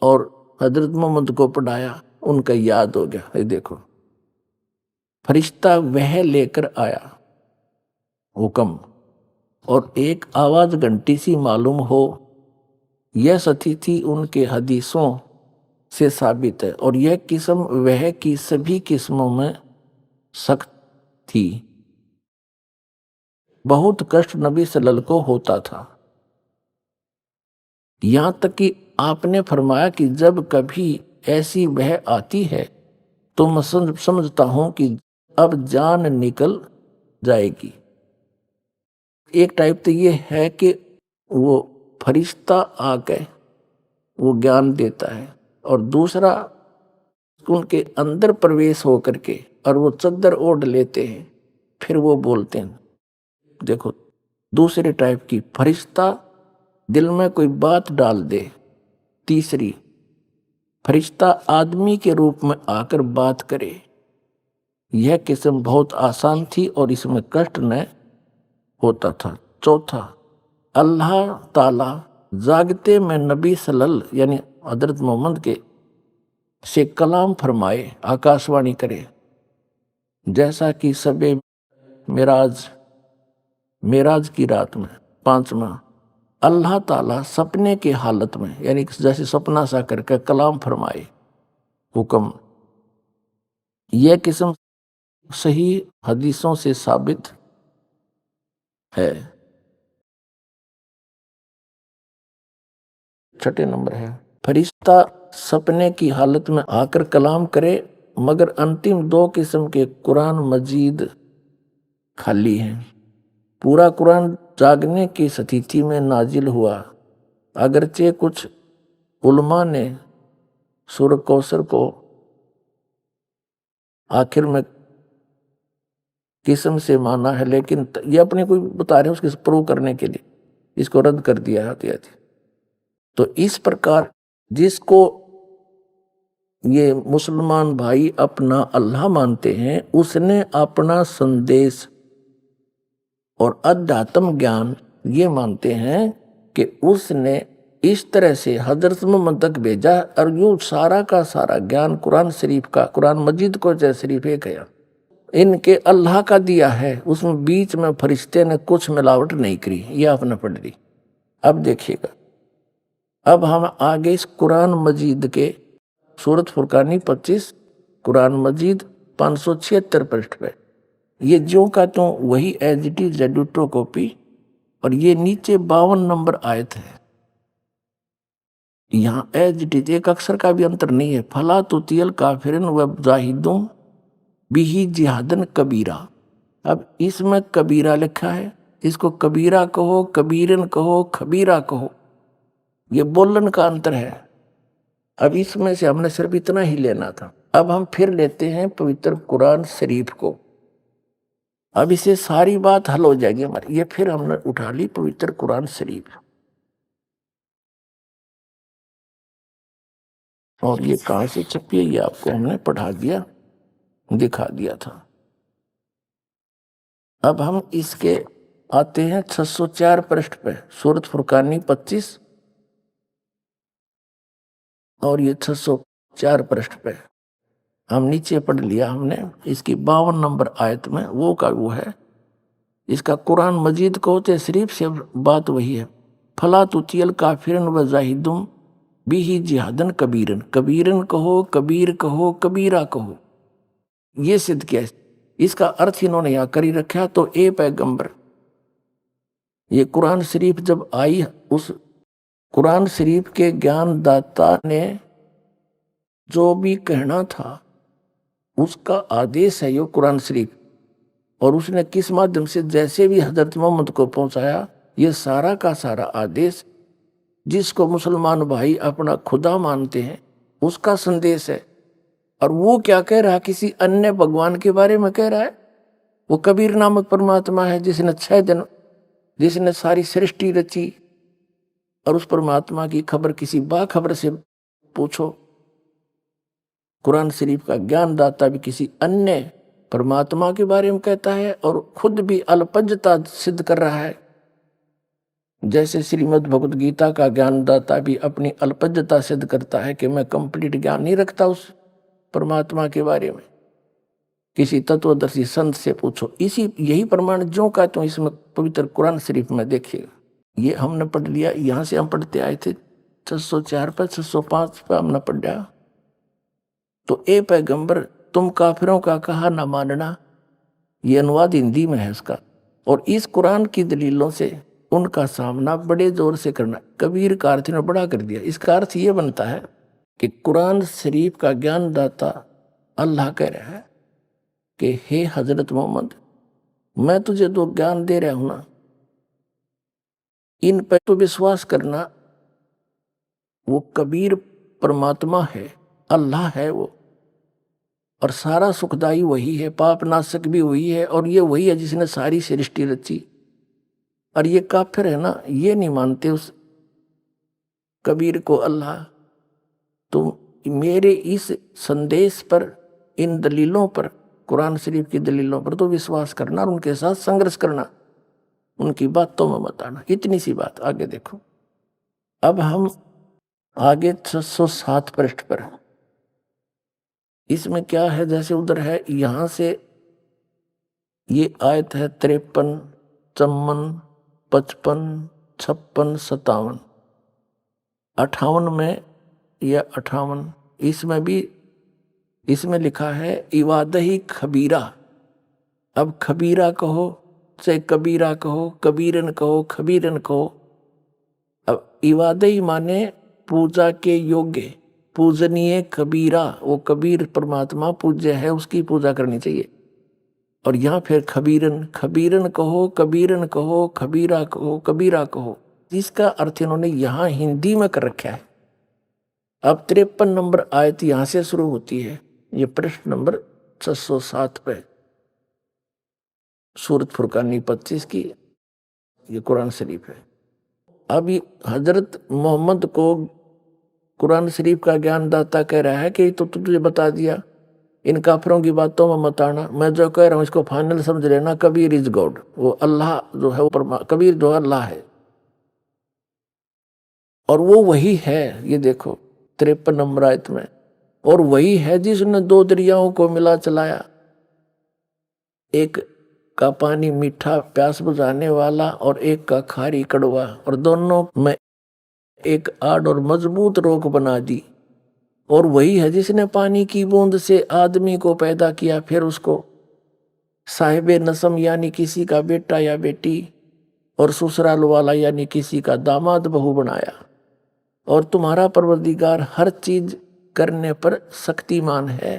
और हजरत मोहम्मद को पढ़ाया, उनका याद हो गया। ये देखो फरिश्ता वह लेकर आया हुक्म, और एक आवाज घंटी सी मालूम हो, यह स्थिति उनके हदीसों से साबित है। और यह किस्म वह की सभी किस्मों में सख्त थी। बहुत कष्ट नबी सल्लल्लाहु को होता था। यहां तक कि आपने फरमाया कि जब कभी ऐसी वह आती है तो मैं समझता हूं कि अब जान निकल जाएगी। एक टाइप तो ये है कि वो फरिश्ता आके वो ज्ञान देता है, और दूसरा उनके अंदर प्रवेश हो करके और वो चद्दर ओढ़ लेते हैं, फिर वो बोलते हैं। देखो दूसरे टाइप की, फरिश्ता दिल में कोई बात डाल दे। तीसरी, फरिश्ता आदमी के रूप में आकर बात करे। यह किस्म बहुत आसान थी और इसमें कष्ट न होता था। चौथा, अल्लाह ताला जागते में नबी सल्लल्लाहु यानी हजरत मोहम्मद के से कलाम फरमाए, आकाशवाणी करे। जैसा कि सबे मेराज की रात में 5वां अल्लाह ताला सपने के हालत में यानी जैसे सपना सा करके कलाम फरमाए हुक्म। यह किस्म सही हदीसों से साबित है। 6 नंबर है, फरिश्ता सपने की हालत में आकर कलाम करे, मगर अंतिम 2 किस्म के कुरान मजीद खाली हैं। पूरा कुरान जागने की स्थिति में नाजिल हुआ। अगरचे कुछ उलमा ने सूरह कौसर को आखिर में किस्म से माना है, लेकिन ये अपने को बता रहे हैं उसके प्रूव करने के लिए इसको रद्द कर दिया है। तो इस प्रकार जिसको ये मुसलमान भाई अपना अल्लाह मानते हैं, उसने अपना संदेश और अध्यात्म ज्ञान ये मानते हैं कि उसने इस तरह से हजरत मोहम्मद तक भेजा, और यूं सारा का सारा ज्ञान कुरान शरीफ का, कुरान मजीद को जय शरीफ एक है, इनके अल्लाह का दिया है। उसमें बीच में फरिश्ते ने कुछ मिलावट नहीं करी। ये आपने पढ़ ली। अब देखिएगा अब हम आगे इस कुरान मजीद के सूरत फुरकानी 25, कुरान मजीद 576 पृष्ठ पे, ये जो का तो वही एज इट इज जेडुटो कॉपी, और ये नीचे 52 नंबर आयत है। यहाँ एज इट इज, एक अक्षर का भी अंतर नहीं है। फला तुतियल काफिरन व जाहिदों बिही जिहादन कबीरा। अब इसमें कबीरा लिखा है, इसको कबीरा कहो, कबीरन कहो, खबीरा कहो, ये बोलन का अंतर है। अब इसमें से हमने सिर्फ इतना ही लेना था। अब हम फिर लेते हैं पवित्र कुरान शरीफ को। अब इसे सारी बात हल हो जाएगी हमारी। ये फिर हमने उठा ली पवित्र कुरान शरीफ, और ये कहां से छपी है ये आपको हमने पढ़ा दिया, दिखा दिया था। अब हम इसके आते हैं 604 पृष्ठ पे, सूरत फुरकानी 25 और ये 604 पृष्ठ पे हम नीचे पढ़ लिया हमने। इसकी 52 नंबर आयत में वो का वो है। इसका कुरान मजीद को होते शरीफ से बात वही है। फला तुतियल काफिरन व जाहिदुम बिही जिहादन कबीरन। कबीरन कहो, कबीर कहो, कबीरा कहो, ये सिद्ध किया। इसका अर्थ इन्होंने यहाँ कर ही रखा। तो ए पैगंबर, ये कुरान शरीफ जब आई, उस कुरान शरीफ के ज्ञानदाता ने जो भी कहना था उसका आदेश है ये कुरान शरीफ, और उसने किस माध्यम से जैसे भी हजरत मोहम्मद को पहुंचाया, ये सारा का सारा आदेश जिसको मुसलमान भाई अपना खुदा मानते हैं उसका संदेश है। और वो क्या कह रहा है, किसी अन्य भगवान के बारे में कह रहा है। वो कबीर नामक परमात्मा है जिसने 6 दिन, जिसने सारी सृष्टि रची, और उस परमात्मा की खबर किसी बाखबर से पूछो। कुरान शरीफ का ज्ञानदाता भी किसी अन्य परमात्मा के बारे में कहता है और खुद भी अल्पज्जता सिद्ध कर रहा है। जैसे श्रीमद् भगवद गीता का ज्ञानदाता भी अपनी अल्पज्जता सिद्ध करता है कि मैं कंप्लीट ज्ञान नहीं रखता उस परमात्मा के बारे में, किसी तत्वदर्शी संत से पूछो। यही प्रमाण जो का तो इसमें पवित्र कुरान शरीफ में देखिएगा। ये हमने पढ़ लिया, यहाँ से हम पढ़ते आए थे 604 पर, 605 पर हमने पढ़ा। तो ए पैगंबर, तुम काफिरों का कहा न मानना, ये अनुवाद हिंदी में है इसका, और इस कुरान की दलीलों से उनका सामना बड़े जोर से करना। कबीर का अर्थ ने बड़ा कर दिया। इसका अर्थ ये बनता है कि कुरान शरीफ का ज्ञानदाता अल्लाह कह रहा है कि हे हजरत मोहम्मद, मैं तुझे जो ज्ञान दे रहा हूं ना, इन पर तो विश्वास करना। वो कबीर परमात्मा है, अल्लाह है वो, और सारा सुखदाई वही है, पाप नाशक भी वही है, और ये वही है जिसने सारी सृष्टि रची। और ये काफिर है ना, ये नहीं मानते उस कबीर को अल्लाह। तो मेरे इस संदेश पर, इन दलीलों पर, कुरान शरीफ की दलीलों पर तो विश्वास करना और उनके साथ संघर्ष करना, उनकी बातों में मत आना। इतनी सी बात। आगे देखो। अब हम आगे 607 पृष्ठ पर, इसमें क्या है, जैसे उधर है, यहां से ये आयत है 53, 54, 55, 56, 57, 58 में या 58, इसमें भी, इसमें लिखा है इवादही खबीरा। अब खबीरा कहो चाहे कबीरा कहो, कबीरन कहो, खबीरन कहो। अब इवादही माने पूजा के योग्य, पूजनीय कबीरा। वो कबीर परमात्मा पूज्य है, उसकी पूजा करनी चाहिए। और यहाँ फिर खबीरन, खबीरन कहो, कबीरन कहो, खबीरा कहो, कबीरा कहो। इसका अर्थ इन्होंने यहाँ हिंदी में कर रखा है। अब 53 नंबर आयत यहाँ से शुरू होती है, ये पृष्ठ नंबर 607 पे, सूरत फुरकानी 25 की ये कुरान शरीफ है। अब हजरत मोहम्मद को कुरान शरीफ का ज्ञानदाता कह रहा है कि तो तुझे बता दिया, इन काफिरों की बातों में मत आना, मैं जो कह रहा हूँ इसको फाइनल समझ लेना। कबीर इज गॉड, वो अल्लाह जो है वो कबीर जो अल्लाह है, और वो वही है। ये देखो 53 नंबर आयत में, और वही है जिसने 2 दरियाओं को मिला चलाया, एक का पानी मीठा प्यास बुझाने वाला और एक का खारी कड़वा, और दोनों में एक आड़ और मजबूत रोक बना दी। और वही है जिसने पानी की बूंद से आदमी को पैदा किया, फिर उसको साहिबे नसम यानी किसी का बेटा या बेटी, और ससुराल वाला यानी किसी का दामाद बहू बनाया। और तुम्हारा परवरदिगार हर चीज करने पर शक्तिमान है।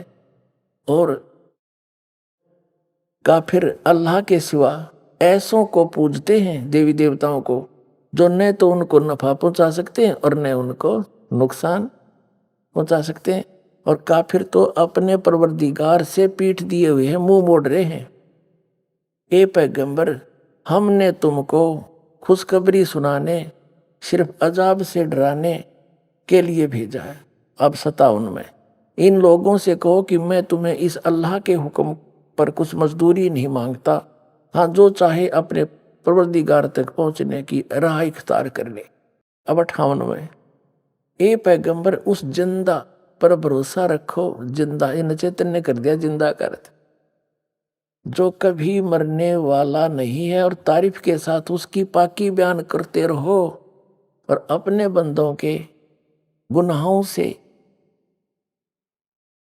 और काफिर अल्लाह के सिवा ऐसों को पूजते हैं, देवी देवताओं को, जो न तो उनको नफा पहुंचा सकते हैं और न उनको नुकसान पहुंचा सकते हैं। और काफिर तो अपने परवरदिगार से पीठ दिए हुए हैं, मुंह मोड़ रहे हैं। ए पैगंबर, हमने तुमको खुशखबरी सुनाने, सिर्फ अजाब से डराने के लिए भेजा है। अब 57 में इन लोगों से कहो कि मैं तुम्हें इस अल्लाह के हुक्म पर कुछ मजदूरी नहीं मांगता। हाँ, जो चाहे अपने परवरदिगार तक पहुंचने की राह इख्तियार कर ले। अब 58 में ए पैगंबर, उस जिंदा पर भरोसा रखो। जिंदा इन चैतन्य कर दिया, जिंदा कर, जो कभी मरने वाला नहीं है। और तारीफ के साथ उसकी पाकी बयान करते रहो और अपने बंदों के गुनाहों से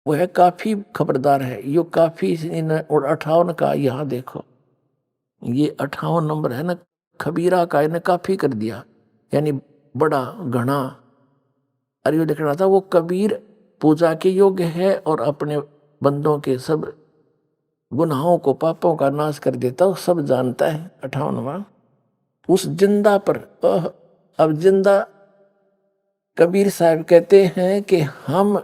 वह काफी खबरदार है। यो काफी इन 58 का यहाँ देखो, ये 58 नंबर है ना, खबीरा का इन्हें काफी कर दिया, यानी बड़ा घना। और यो लिख रहा था वो कबीर पूजा के योग्य है और अपने बंदों के सब गुनाहों को, पापों का नाश कर देता, वो सब जानता है। 58वां उस जिंदा पर। अब जिंदा कबीर साहब कहते हैं कि हम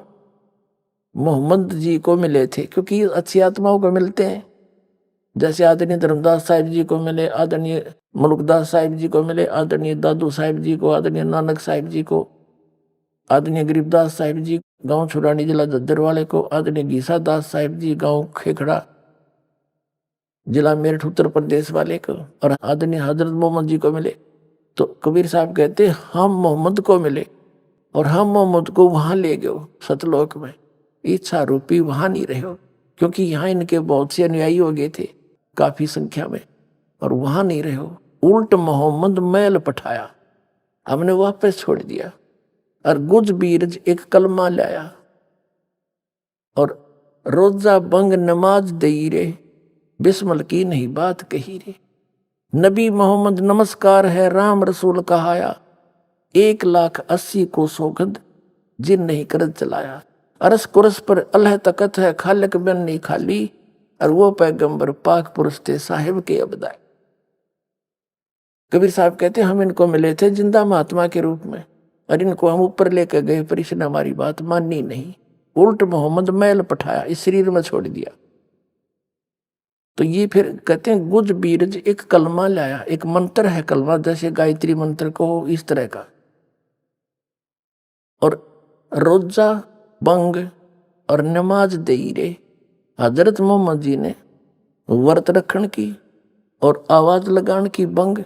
मोहम्मद जी को मिले थे, क्योंकि अच्छी आत्माओं को मिलते हैं। जैसे आदरणीय धर्मदास साहिब जी को मिले, आदरणीय मुल्कदास साहिब जी को मिले, आदरणीय दादू साहिब जी को, आदरणीय नानक साहिब जी को, आदरणीय गरीबदास साहिब जी गांव छुरानी जिला दद्दर वाले को, आदरणीय गीसा दास साहिब जी गांव खेखड़ा जिला मेरठ उत्तर प्रदेश वाले को, और आदरणीय हजरत मोहम्मद जी को मिले। तो कबीर साहब कहते हम मोहम्मद को मिले और हम मोहम्मद को वहां ले गए सतलोक में। इच्छा रूपी वहां नहीं रहे हो, क्योंकि यहाँ इनके बहुत से अनुयायी हो गए थे काफी संख्या में, और वहां नहीं रहे हो। उल्ट मोहम्मद मैल पठाया, हमने वापस छोड़ दिया। और गुज बीरज एक कलमा लाया और रोजा बंग नमाज दई रे, बिस्मल की नहीं बात कही रे। नबी मोहम्मद नमस्कार है, राम रसूल कहाया, 1,80,000 को सौगंध जिन नहीं करद चलाया। अरस कुरस पर अल्लाह तकत है, खालिक बिन नहीं खाली, और वो पैगंबर पाक पुरुष थे साहिब के अबदाई। कबीर साहब कहते हम इनको मिले थे जिंदा महात्मा के रूप में, और इनको हम ऊपर लेकर गए, पर इसने हमारी बात मानी नहीं। उल्ट मोहम्मद मैल पठाया, इस शरीर में छोड़ दिया। तो ये फिर कहते हैं गुज बीरज एक कलमा लाया, एक मंत्र है कलमा, जैसे गायत्री मंत्र को हो इस तरह का। और रोजा बंग और नमाज दई रे, हजरत मोहम्मद जी ने व्रत रखन की और आवाज लगान की बंग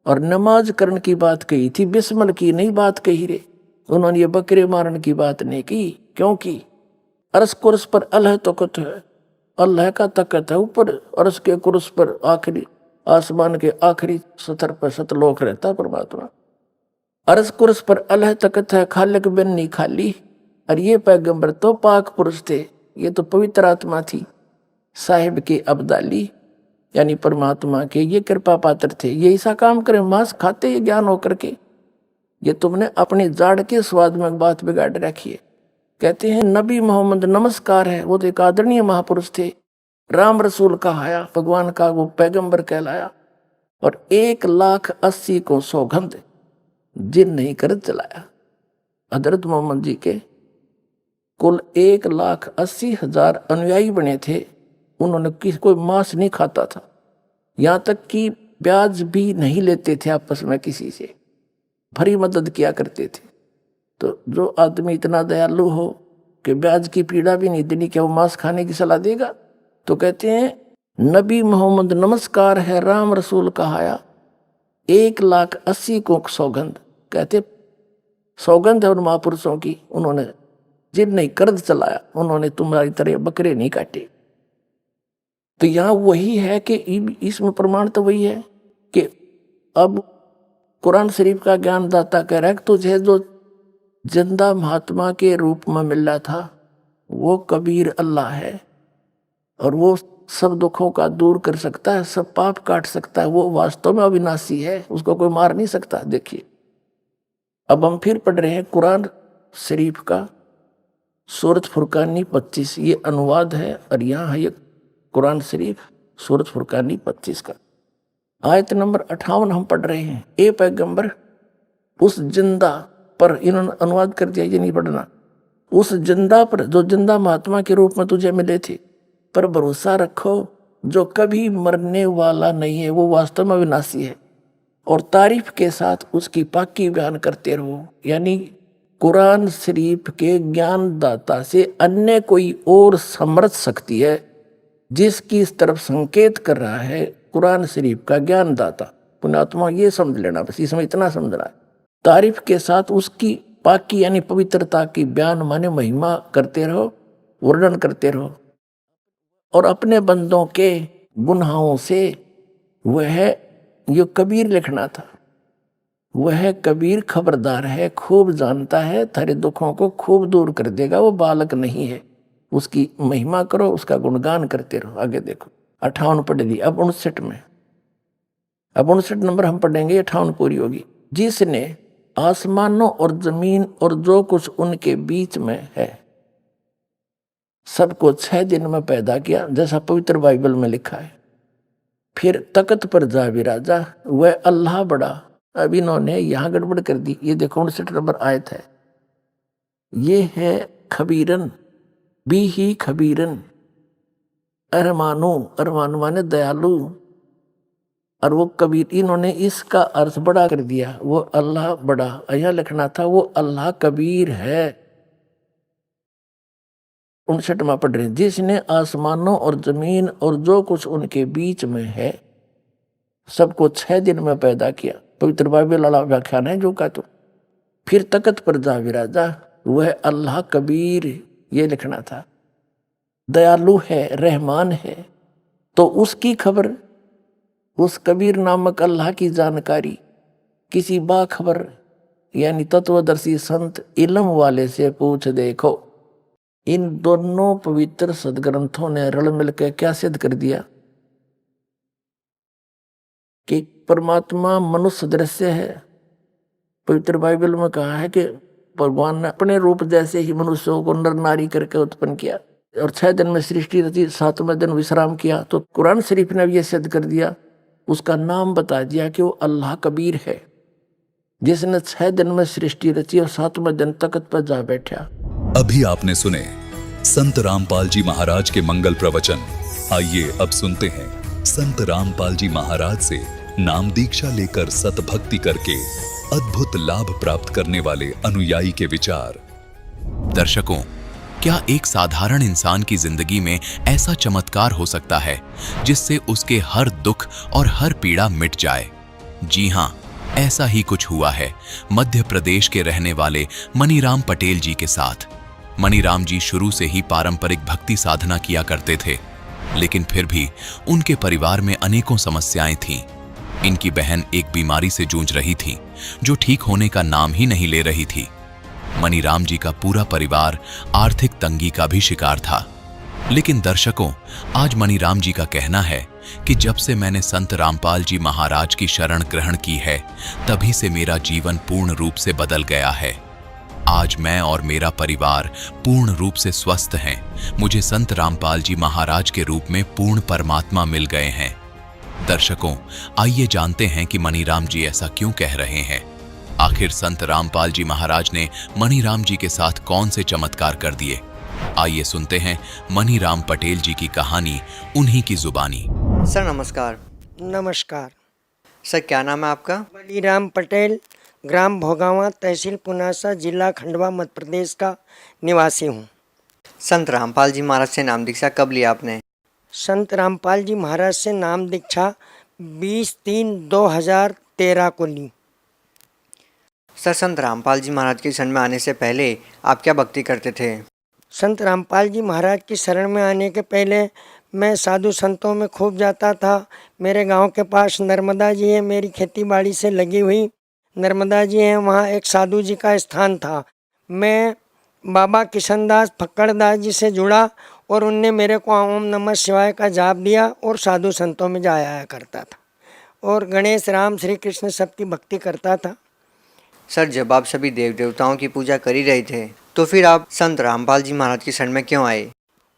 और नमाज करने की बात कही थी, बिस्मल की नहीं बात कही रे। उन्होंने ये बकरे मारने की बात नहीं की, क्योंकि अरस कुरस पर अल्लाह तकत है, अल्लाह का तकत है ऊपर। अरस के कुरस पर आखिरी आसमान के आखिरी सतर पर सतलोक रहता परमात्मा। अरस कुरस पर अल्लाह तकत है, खालिक बिन नहीं खाली। और ये पैगंबर तो पाक पुरुष थे, ये तो पवित्र आत्मा थी, साहिब के अब्दाली यानी परमात्मा के ये कृपा पात्र थे। ये ऐसा काम करे, मांस खाते ये ज्ञान होकर के, ये तुमने अपनी जाड़ के स्वाद में बात बिगाड़ रखी है। कहते हैं नबी मोहम्मद नमस्कार है, वो तो एक आदरणीय महापुरुष थे, राम रसूल कहाया, भगवान का वो पैगंबर कहलाया। और 1,80,000 को सौगंध जिन नहीं कर चलाया। हजरत मोहम्मद जी के कुल 1,80,000 अनुयायी बने थे। उन्होंने किसी कोई मांस नहीं खाता था, यहाँ तक कि ब्याज भी नहीं लेते थे आपस में किसी से, भरी मदद किया करते थे। तो जो आदमी इतना दयालु हो कि ब्याज की पीड़ा भी नहीं देनी, क्या वो मांस खाने की सलाह देगा? तो कहते हैं नबी मोहम्मद नमस्कार है, राम रसूल कहाया, 1,80,000 को सौगंध। कहते सौगंध है उन महापुरुषों की, उन्होंने जिन नहीं कर्ज चलाया, उन्होंने तुम्हारी तरह बकरे नहीं काटे। तो यहाँ वही है कि इसमें प्रमाण तो वही है कि अब कुरान शरीफ का ज्ञानदाता कह रहा है कि तुझे जो जिंदा महात्मा के रूप में मिल रहा था वो कबीर अल्लाह है, और वो सब दुखों का दूर कर सकता है, सब पाप काट सकता है, वो वास्तव में अविनाशी है, उसको कोई मार नहीं सकता। देखिए अब हम फिर पढ़ रहे हैं कुरान शरीफ का सूरत फुरकानी 25, ये अनुवाद है, और यहाँ है ये कुरान शरीफ सूरत फुरकानी 25 का आयत नंबर 58 हम पढ़ रहे हैं। ए पैगंबर, उस जिंदा पर, इन्होंने अनुवाद कर दिया, ये नहीं पढ़ना, उस जिंदा पर जो जिंदा महात्मा के रूप में तुझे मिले थे पर भरोसा रखो, जो कभी मरने वाला नहीं है, वो वास्तव में विनाशी है, और तारीफ के साथ उसकी पाकी बयान करते रहो। यानी कुरान शरीफ के ज्ञानदाता से अन्य कोई और समर्थ शक्ति है जिसकी इस तरफ संकेत कर रहा है कुरान शरीफ का ज्ञानदाता पुण्यात्मा। ये समझ लेना, बस इसमें इतना समझना है। तारीफ के साथ उसकी पाकी यानी पवित्रता की बयान माने महिमा करते रहो, वर्णन करते रहो, और अपने बंदों के गुनाहों से वह जो कबीर लिखना था, वह कबीर खबरदार है, खूब जानता है, थारे दुखों को खूब दूर कर देगा, वो बालक नहीं है, उसकी महिमा करो, उसका गुणगान करते रहो। आगे देखो 58 पढ़ दी, अब 59 में, अब 59 नंबर हम पढ़ेंगे, 58 पूरी होगी। जिसने आसमानों और जमीन और जो कुछ उनके बीच में है सबको 6 दिन में पैदा किया, जैसा पवित्र बाइबल में लिखा है। फिर तख्त पर जा विराजा, वह अल्लाह बड़ा। अब इन्होंने यहां गड़बड़ कर दी, ये देखो 59 नंबर आयत है, ये है खबीरन भी ही खबीरन, अरमानो, अरमानो माने दयालु, और वो कबीर, इन्होंने इसका अर्थ बड़ा कर दिया, वो अल्लाह बड़ा, यहाँ लिखना था वो अल्लाह कबीर है। 59वां पढ़ रहे, जिसने आसमानों और जमीन और जो कुछ उनके बीच में है सबको 6 दिन में पैदा किया, पवित्र बाइबल वाला व्याख्यान है जो का। तो फिर तख्त पर जा विराजा, वह अल्लाह कबीर, ये लिखना था, दयालु है, रहमान है। तो उसकी खबर, उस कबीर नामक अल्लाह की जानकारी किसी बाखबर यानी तत्वदर्शी संत इल्म वाले से पूछ देखो। इन दोनों पवित्र सदग्रंथों ने रल मिलकर क्या सिद्ध कर दिया कि परमात्मा मनुष्य दृश्य है। पवित्र बाइबल में कहा है कि भगवान ने अपने रूप जैसे ही मनुष्यों को नर नारी करके उत्पन्न किया, और 6 दिन में सृष्टि रची, 7वें दिन विश्राम किया। तो कुरान शरीफ ने यह सिद्ध कर दिया, उसका नाम बता दिया कि वो अल्लाह कबीर है, जिसने 6 दिन में सृष्टि रची और 7वें दिन तख्त पर जा बैठा। अभी आपने सुने संत रामपाल जी महाराज के मंगल प्रवचन। आइए अब सुनते हैं संत रामपाल जी महाराज से नाम दीक्षा लेकर सतभक्ति करके अद्भुत लाभ प्राप्त करने वाले अनुयायी के विचार। दर्शकों, क्या एक साधारण इंसान की जिंदगी में ऐसा चमत्कार हो सकता है जिससे उसके हर दुख और हर पीड़ा मिट जाए? जी हाँ, ऐसा ही कुछ हुआ है मध्य प्रदेश के रहने वाले मनीराम पटेल जी के साथ। मनीराम जी शुरू से ही पारंपरिक भक्ति साधना किया करते थे, लेकिन फिर भी उनके परिवार में अनेकों समस्याएं थीं। इनकी बहन एक बीमारी से जूझ रही थी जो ठीक होने का नाम ही नहीं ले रही थी। मनीराम जी का पूरा परिवार आर्थिक तंगी का भी शिकार था। लेकिन दर्शकों, आज मनीराम जी का कहना है कि जब से मैंने संत रामपाल जी महाराज की शरण ग्रहण की है, तभी से मेरा जीवन पूर्ण रूप से बदल गया है। आज मैं और मेरा परिवार पूर्ण रूप से स्वस्थ हैं। मुझे संत रामपाल जी महाराज के रूप में पूर्ण परमात्मा मिल गए हैं। दर्शकों, आइए जानते हैं कि मनीराम जी ऐसा क्यों कह रहे हैं। आखिर संत रामपाल जी महाराज ने मनीराम जी के साथ कौन से चमत्कार कर दिए? आइए सुनते हैं मनीराम पटेल जी की कहानी उन्हीं की जुबानी। सर नमस्कार। नमस्कार। सर क्या नाम है आपका? मनीराम पटेल, ग्राम भोगावा, तहसील पुनासा, जिला खंडवा, मध्य प्रदेश का निवासी हूँ। संत रामपाल जी महाराज से नाम दीक्षा कब लिया आपने? संत रामपाल जी महाराज से नाम दीक्षा 20/3/2013 को ली। सर संत रामपाल जी महाराज की शरण में आने से पहले आप क्या भक्ति करते थे? संत रामपाल जी महाराज की शरण में आने के पहले मैं साधु संतों में खूब जाता था। मेरे गांव के पास नर्मदा जी है, मेरी खेती बाड़ी से लगी हुई। नर्मदा जी हैं, वहाँ एक साधु जी का स्थान था। मैं बाबा किशनदास फक्कड़दास जी से जुड़ा और उनने मेरे को ओम नमः शिवाय का जाप दिया और साधु संतों में जाया आया करता था और गणेश राम श्री कृष्ण सबकी भक्ति करता था। सर, जब आप सभी देव देवताओं की पूजा कर ही रहे थे तो फिर आप संत रामपाल जी महाराज की शरण में क्यों आए?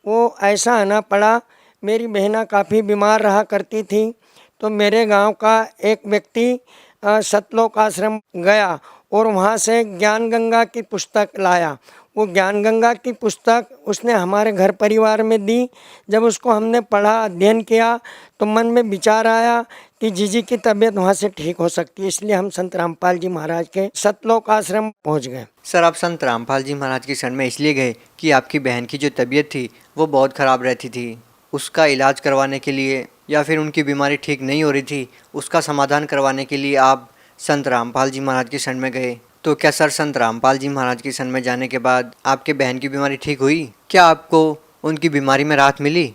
वो ऐसा आना पड़ा, मेरी बहना काफ़ी बीमार रहा करती थी, तो मेरे गांव का एक व्यक्ति सतलोक आश्रम गया और वहाँ से ज्ञान गंगा की पुस्तक लाया। वो ज्ञान गंगा की पुस्तक उसने हमारे घर परिवार में दी। जब उसको हमने पढ़ा, अध्ययन किया, तो मन में विचार आया कि जीजी की तबीयत वहाँ से ठीक हो सकती है, इसलिए हम संत रामपाल जी महाराज के सतलोक आश्रम पहुँच गए। सर, आप संत रामपाल जी महाराज की शरण में इसलिए गए कि आपकी बहन की जो तबीयत थी वो बहुत ख़राब रहती थी, उसका इलाज करवाने के लिए, या फिर उनकी बीमारी ठीक नहीं हो रही थी, उसका समाधान करवाने के लिए आप संत रामपाल जी महाराज की शरण में गए। तो क्या सर, संत रामपाल जी महाराज की शरण में जाने के बाद आपके बहन की बीमारी ठीक हुई? क्या आपको उनकी बीमारी में राहत मिली?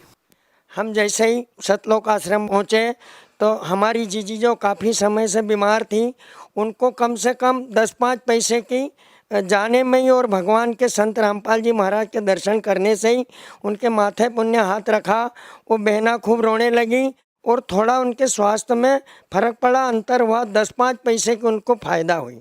हम जैसे ही सतलोक आश्रम पहुँचे तो हमारी जीजी जो काफ़ी समय से बीमार थी, उनको कम से कम 10-5 पैसे की जाने में ही और भगवान के संत रामपाल जी महाराज के दर्शन करने से ही उनके माथे पुण्य हाथ रखा। वो बहना खूब रोने लगी और थोड़ा उनके स्वास्थ्य में फर्क पड़ा, अंतर हुआ, 10-5 पैसे की उनको फ़ायदा हुई।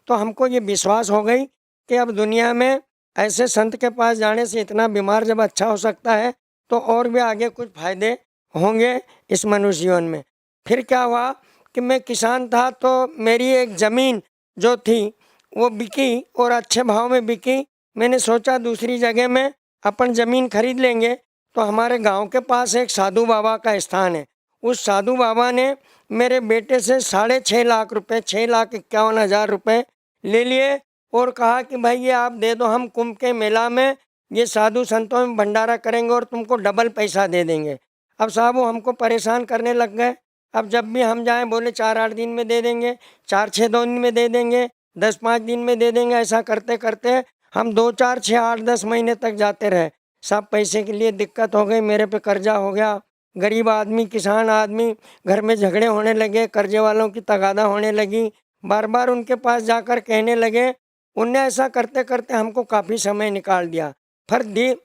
तो हमको ये विश्वास हो गई कि अब दुनिया में ऐसे संत के पास जाने से इतना बीमार जब अच्छा हो सकता है तो और भी आगे कुछ फ़ायदे होंगे इस मनुष्य जीवन में। फिर क्या हुआ कि मैं किसान था, तो मेरी एक ज़मीन जो थी वो बिकी और अच्छे भाव में बिकी। मैंने सोचा दूसरी जगह में अपन ज़मीन खरीद लेंगे। तो हमारे गांव के पास एक साधु बाबा का स्थान है। उस साधु बाबा ने मेरे बेटे से 6.5 लाख रुपए, 6,51,000 रुपये ले लिए और कहा कि भाई ये आप दे दो, हम कुंभ के मेला में ये साधु संतों में भंडारा करेंगे और तुमको डबल पैसा दे देंगे। अब साहब वो हमको परेशान करने लग गए। अब जब भी हम जाएं बोले 4-8 दिन में दे देंगे, 4-6 दिन में दे देंगे, 10-5 दिन में दे देंगे। ऐसा करते करते हम 2-4-6-8-10 महीने तक जाते रहे। सब पैसे के लिए दिक्कत हो गई, मेरे पे कर्जा हो गया। गरीब आदमी, किसान आदमी, घर में झगड़े होने लगे, कर्जे वालों की तगादा होने लगी। बार बार उनके पास जाकर कहने लगे। उनने ऐसा करते करते हमको काफ़ी समय निकाल दिया। फिर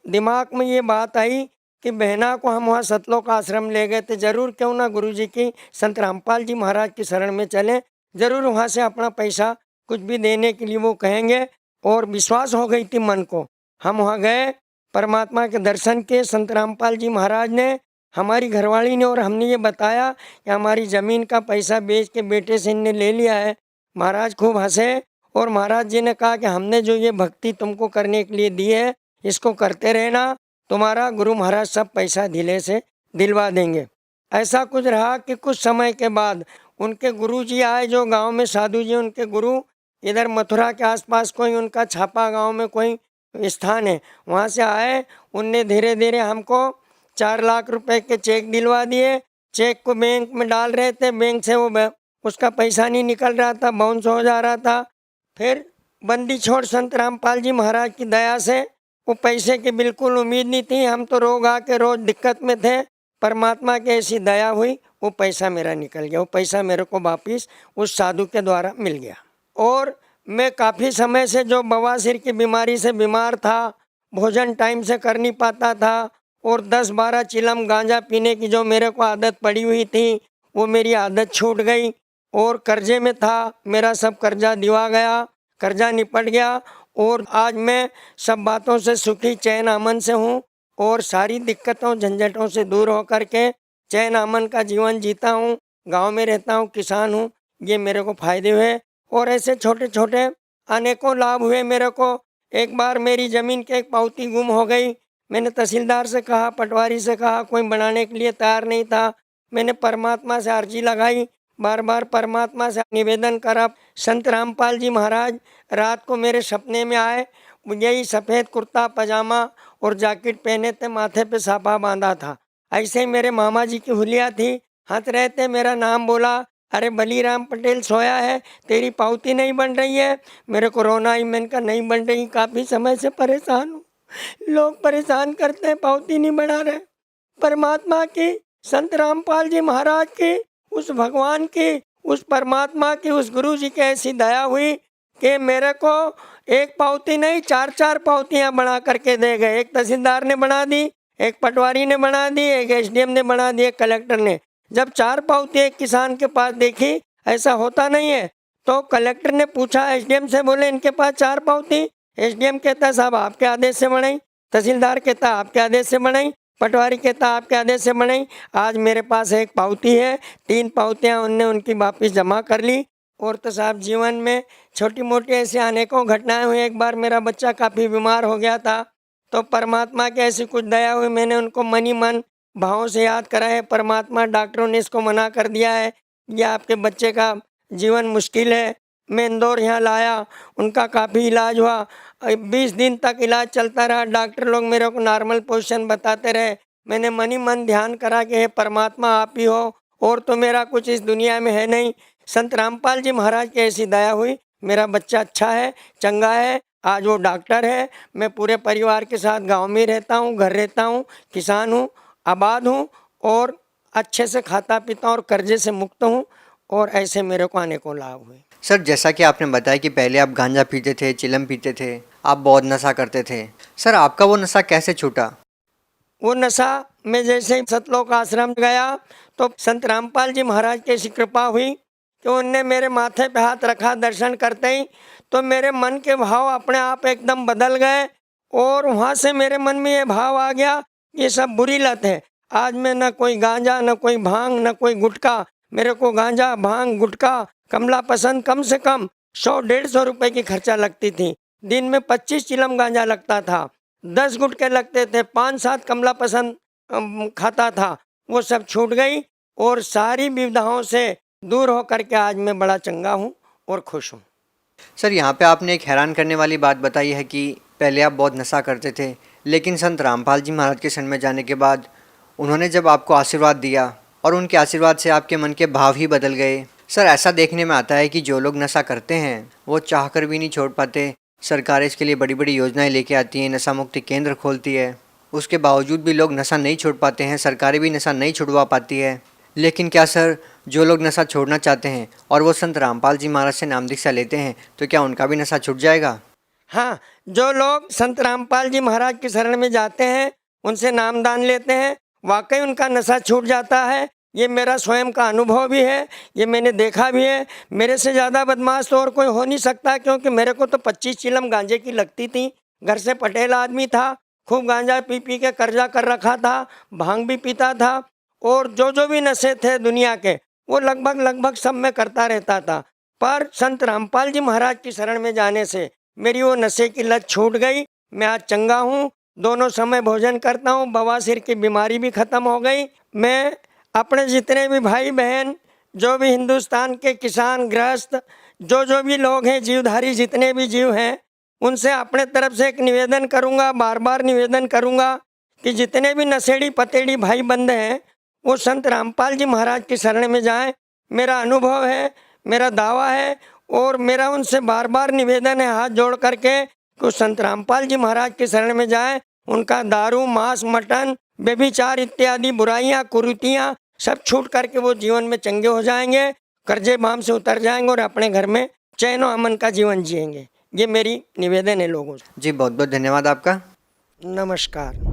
दिमाग में ये बात आई कि बहना को हम वहाँ सतलोक आश्रम ले गए थे, ज़रूर क्यों ना गुरुजी की, संत रामपाल जी महाराज की शरण में चलें, ज़रूर वहाँ से अपना पैसा कुछ भी देने के लिए वो कहेंगे। और विश्वास हो गई थी मन को। हम वहाँ गए, परमात्मा के दर्शन किए। संत रामपाल जी महाराज ने, हमारी घरवाली ने और हमने ये बताया कि हमारी ज़मीन का पैसा बेच के बेटे से इनने ले लिया है। महाराज खूब हंसे और महाराज जी ने कहा कि हमने जो ये भक्ति तुमको करने के लिए दी है, इसको करते रहना, तुम्हारा गुरु महाराज सब पैसा ढीले से दिलवा देंगे। ऐसा कुछ रहा कि कुछ समय के बाद उनके गुरु जी आए, जो गांव में साधु जी, उनके गुरु इधर मथुरा के आसपास कोई उनका छापा गांव में कोई स्थान है, वहाँ से आए। उनने धीरे धीरे हमको 4 लाख रुपए के चेक दिलवा दिए। चेक को बैंक में डाल रहे थे, बैंक से वो उसका पैसा नहीं निकल रहा था, बाउंस हो जा रहा था। फिर बंदी छोड़ संत रामपाल जी महाराज की दया से वो पैसे की बिल्कुल उम्मीद नहीं थी, हम तो रोग आके रोज दिक्कत में थे। परमात्मा की ऐसी दया हुई, वो पैसा मेरा निकल गया। वो पैसा मेरे को वापिस उस साधु के द्वारा मिल गया। और मैं काफ़ी समय से जो बवासीर की बीमारी से बीमार था, भोजन टाइम से कर नहीं पाता था और 10-12 चिलम गांजा पीने की जो मेरे को आदत पड़ी हुई थी, वो मेरी आदत छूट गई। और कर्जे में था, मेरा सब कर्जा दिवा गया, कर्जा निपट गया और आज मैं सब बातों से सुखी चैन अमन से हूँ और सारी दिक्कतों झंझटों से दूर होकर के चैन अमन का जीवन जीता हूँ। गांव में रहता हूँ, किसान हूँ। ये मेरे को फायदे हुए और ऐसे छोटे छोटे अनेकों लाभ हुए मेरे को। एक बार मेरी ज़मीन की एक पावती गुम हो गई। मैंने तहसीलदार से कहा, पटवारी से कहा, कोई बनाने के लिए तैयार नहीं था। मैंने परमात्मा से अर्जी लगाई, बार बार परमात्मा से निवेदन करा। संत रामपाल जी महाराज रात को मेरे सपने में आए। यही सफ़ेद कुर्ता पजामा और जैकेट पहने थे, माथे पे साफा बांधा था। ऐसे ही मेरे मामा जी की हुलिया थी, हंस रहे थे, मेरा नाम बोला, अरे बलीराम पटेल सोया है, तेरी पावती नहीं बन रही है। मेरे को रोना ही, मैंने कहा नहीं बन रही, काफ़ी समय से परेशान हूँ, लोग परेशान करते हैं, पावती नहीं बना रहे। परमात्मा की, संत रामपाल जी महाराज की, उस भगवान की, उस परमात्मा की, उस गुरु जी की ऐसी दया हुई कि मेरे को एक पावती नहीं 4-4 पावतियाँ बना करके दे गए। एक तहसीलदार ने बना दी, एक पटवारी ने बना दी, एक एसडीएम ने बना दी, एक कलेक्टर ने। जब 4 पावती एक किसान के पास देखी, ऐसा होता नहीं है, तो कलेक्टर ने पूछा एसडीएम से, बोले इनके पास 4 पावती। एसडीएम कहता साहब आपके आदेश से बनाई, तहसीलदार कहता आपके आदेश से बनाई, पटवारी कहता आपके आदेश से बनाई। आज मेरे पास एक पावती है, 3 पावतियाँ उनने उनकी वापस जमा कर ली। और तो साहब जीवन में छोटी मोटी ऐसी अनेकों घटनाएं हुई। एक बार मेरा बच्चा काफ़ी बीमार हो गया था, तो परमात्मा की ऐसी कुछ दया हुई, मैंने उनको मन ही मन भावों से याद करा है। परमात्मा, डॉक्टरों ने इसको मना कर दिया है, यह आपके बच्चे का जीवन मुश्किल है। मैं इंदौर यहाँ लाया, उनका काफ़ी इलाज हुआ, 20 दिन तक इलाज चलता रहा। डॉक्टर लोग मेरे को नॉर्मल पोजीशन बताते रहे। मैंने मन ही मन ध्यान करा कि हे परमात्मा आप ही हो, और तो मेरा कुछ इस दुनिया में है नहीं। संत रामपाल जी महाराज की ऐसी दया हुई, मेरा बच्चा अच्छा है, चंगा है, आज वो डॉक्टर है। मैं पूरे परिवार के साथ गांव में रहता हूँ, घर रहता हूँ, किसान हूँ, आबाद हूँ, और अच्छे से खाता पीता हूँ और कर्जे से मुक्त हूँ। और ऐसे मेरे को अनेकों लाभ हुए। सर, जैसा कि आपने बताया कि पहले आप गांजा पीते थे, चिलम पीते थे, आप बहुत नशा करते थे। सर, आपका वो नशा कैसे छूटा? वो नशा मैं जैसे ही सतलोक आश्रम गया तो संत रामपाल जी महाराज की ऐसी कृपा हुई कि उनने मेरे माथे पे हाथ रखा दर्शन करते ही, तो मेरे मन के भाव अपने आप एकदम बदल गए। और वहाँ से मेरे मन में ये भाव आ गया, ये सब बुरी लत है। आज मैं न कोई गांजा, न कोई भांग, न कोई गुटखा। मेरे को गांजा, भांग, गुटखा, कमला पसंद कम से कम 100-150 रुपए की खर्चा लगती थी। दिन में 25 चिलम गांजा लगता था, 10 गुटके लगते थे, 5-7 कमला पसंद खाता था। वो सब छूट गई और सारी विविधाओं से दूर होकर के आज मैं बड़ा चंगा हूँ और खुश हूँ। सर, यहाँ पे आपने एक हैरान करने वाली बात बताई है कि पहले आप बहुत नशा करते थे, लेकिन संत रामपाल जी महाराज के शरण में जाने के बाद उन्होंने जब आपको आशीर्वाद दिया और उनके आशीर्वाद से आपके मन के भाव ही बदल गए। सर, ऐसा देखने में आता है कि जो लोग नशा करते हैं वो चाहकर भी नहीं छोड़ पाते। सरकार इसके लिए बड़ी बड़ी योजनाएं लेके आती है, नशा मुक्ति केंद्र खोलती है, उसके बावजूद भी लोग नशा नहीं छोड़ पाते हैं, सरकारें भी नशा नहीं छुड़वा पाती है। लेकिन क्या सर, जो लोग नशा छोड़ना चाहते हैं और वो संत रामपाल जी महाराज से नाम दीक्षा लेते हैं, तो क्या उनका भी नशा छूट जाएगा? हाँ, जो लोग संत रामपाल जी महाराज की शरण में जाते हैं, उनसे नामदान लेते हैं, वाकई उनका नशा छूट जाता है। ये मेरा स्वयं का अनुभव भी है, ये मैंने देखा भी है। मेरे से ज़्यादा बदमाश तो और कोई हो नहीं सकता, क्योंकि मेरे को तो 25 चिलम गांजे की लगती थी। घर से पटेल आदमी था, खूब गांजा पी पी के कर्जा कर रखा था, भांग भी पीता था, और जो भी नशे थे दुनिया के वो लगभग सब मैं करता रहता था। पर संत रामपाल जी महाराज की शरण में जाने से मेरी वो नशे की लत छूट गई। मैं आज चंगा हूँ, दोनों समय भोजन करता हूँ, बवासीर की बीमारी भी ख़त्म हो गई। मैं अपने जितने भी भाई बहन, जो भी हिंदुस्तान के किसान गृहस्थ, जो भी लोग हैं, जीवधारी जितने भी जीव हैं, उनसे अपने तरफ से एक निवेदन करूँगा, बार बार निवेदन करूँगा कि जितने भी नशेड़ी पतेड़ी भाई बंद हैं वो संत रामपाल जी महाराज की शरण में जाएं। मेरा अनुभव है, मेरा दावा है, और मेरा उनसे बार बार निवेदन है हाथ जोड़ करके कि संत रामपाल जी महाराज की शरण में जाएं। उनका दारू, मांस, मटन, व्यभिचार इत्यादि बुराइयां, कुरीतियाँ सब छूट करके वो जीवन में चंगे हो जाएंगे, कर्जे बाम से उतर जाएंगे और अपने घर में चैन और अमन का जीवन जिएंगे। ये मेरी निवेदन है लोगों से। जी, बहुत बहुत धन्यवाद आपका। नमस्कार।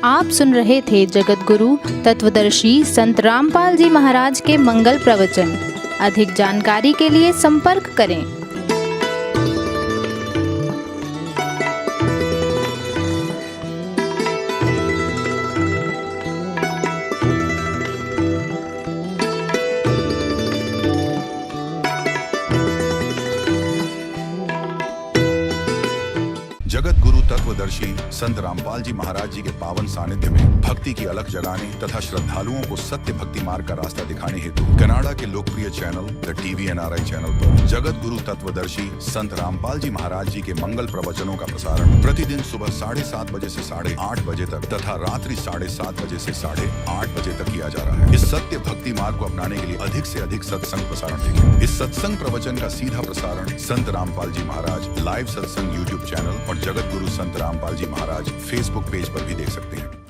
आप सुन रहे थे जगत गुरु तत्वदर्शी संत रामपाल जी महाराज के मंगल प्रवचन। अधिक जानकारी के लिए संपर्क करें। जगत गुरु तत्वदर्शी तत्वदर्शी संत रामपाल जी महाराज जी के पावन सानिध्य में भक्ति की अलख जगाने तथा श्रद्धालुओं को सत्य भक्ति मार्ग का रास्ता दिखाने हेतु कनाडा के लोकप्रिय चैनल द TVNRI चैनल पर जगत गुरु तत्वदर्शी संत रामपाल जी महाराज जी के मंगल प्रवचनों का प्रसारण प्रतिदिन सुबह 7:30 बजे से 8:30 बजे तक तथा रात्रि 7:30 बजे से 8:30 बजे तक किया जा रहा है। इस सत्य भक्ति मार्ग को अपनाने के लिए अधिक से अधिक सत्संग प्रसारण देखें। इस सत्संग प्रवचन का सीधा प्रसारण संत रामपाल जी महाराज लाइव सत्संग YouTube चैनल और जगत गुरु संत रामपाल जी महाराज Facebook पेज पर भी देख सकते हैं।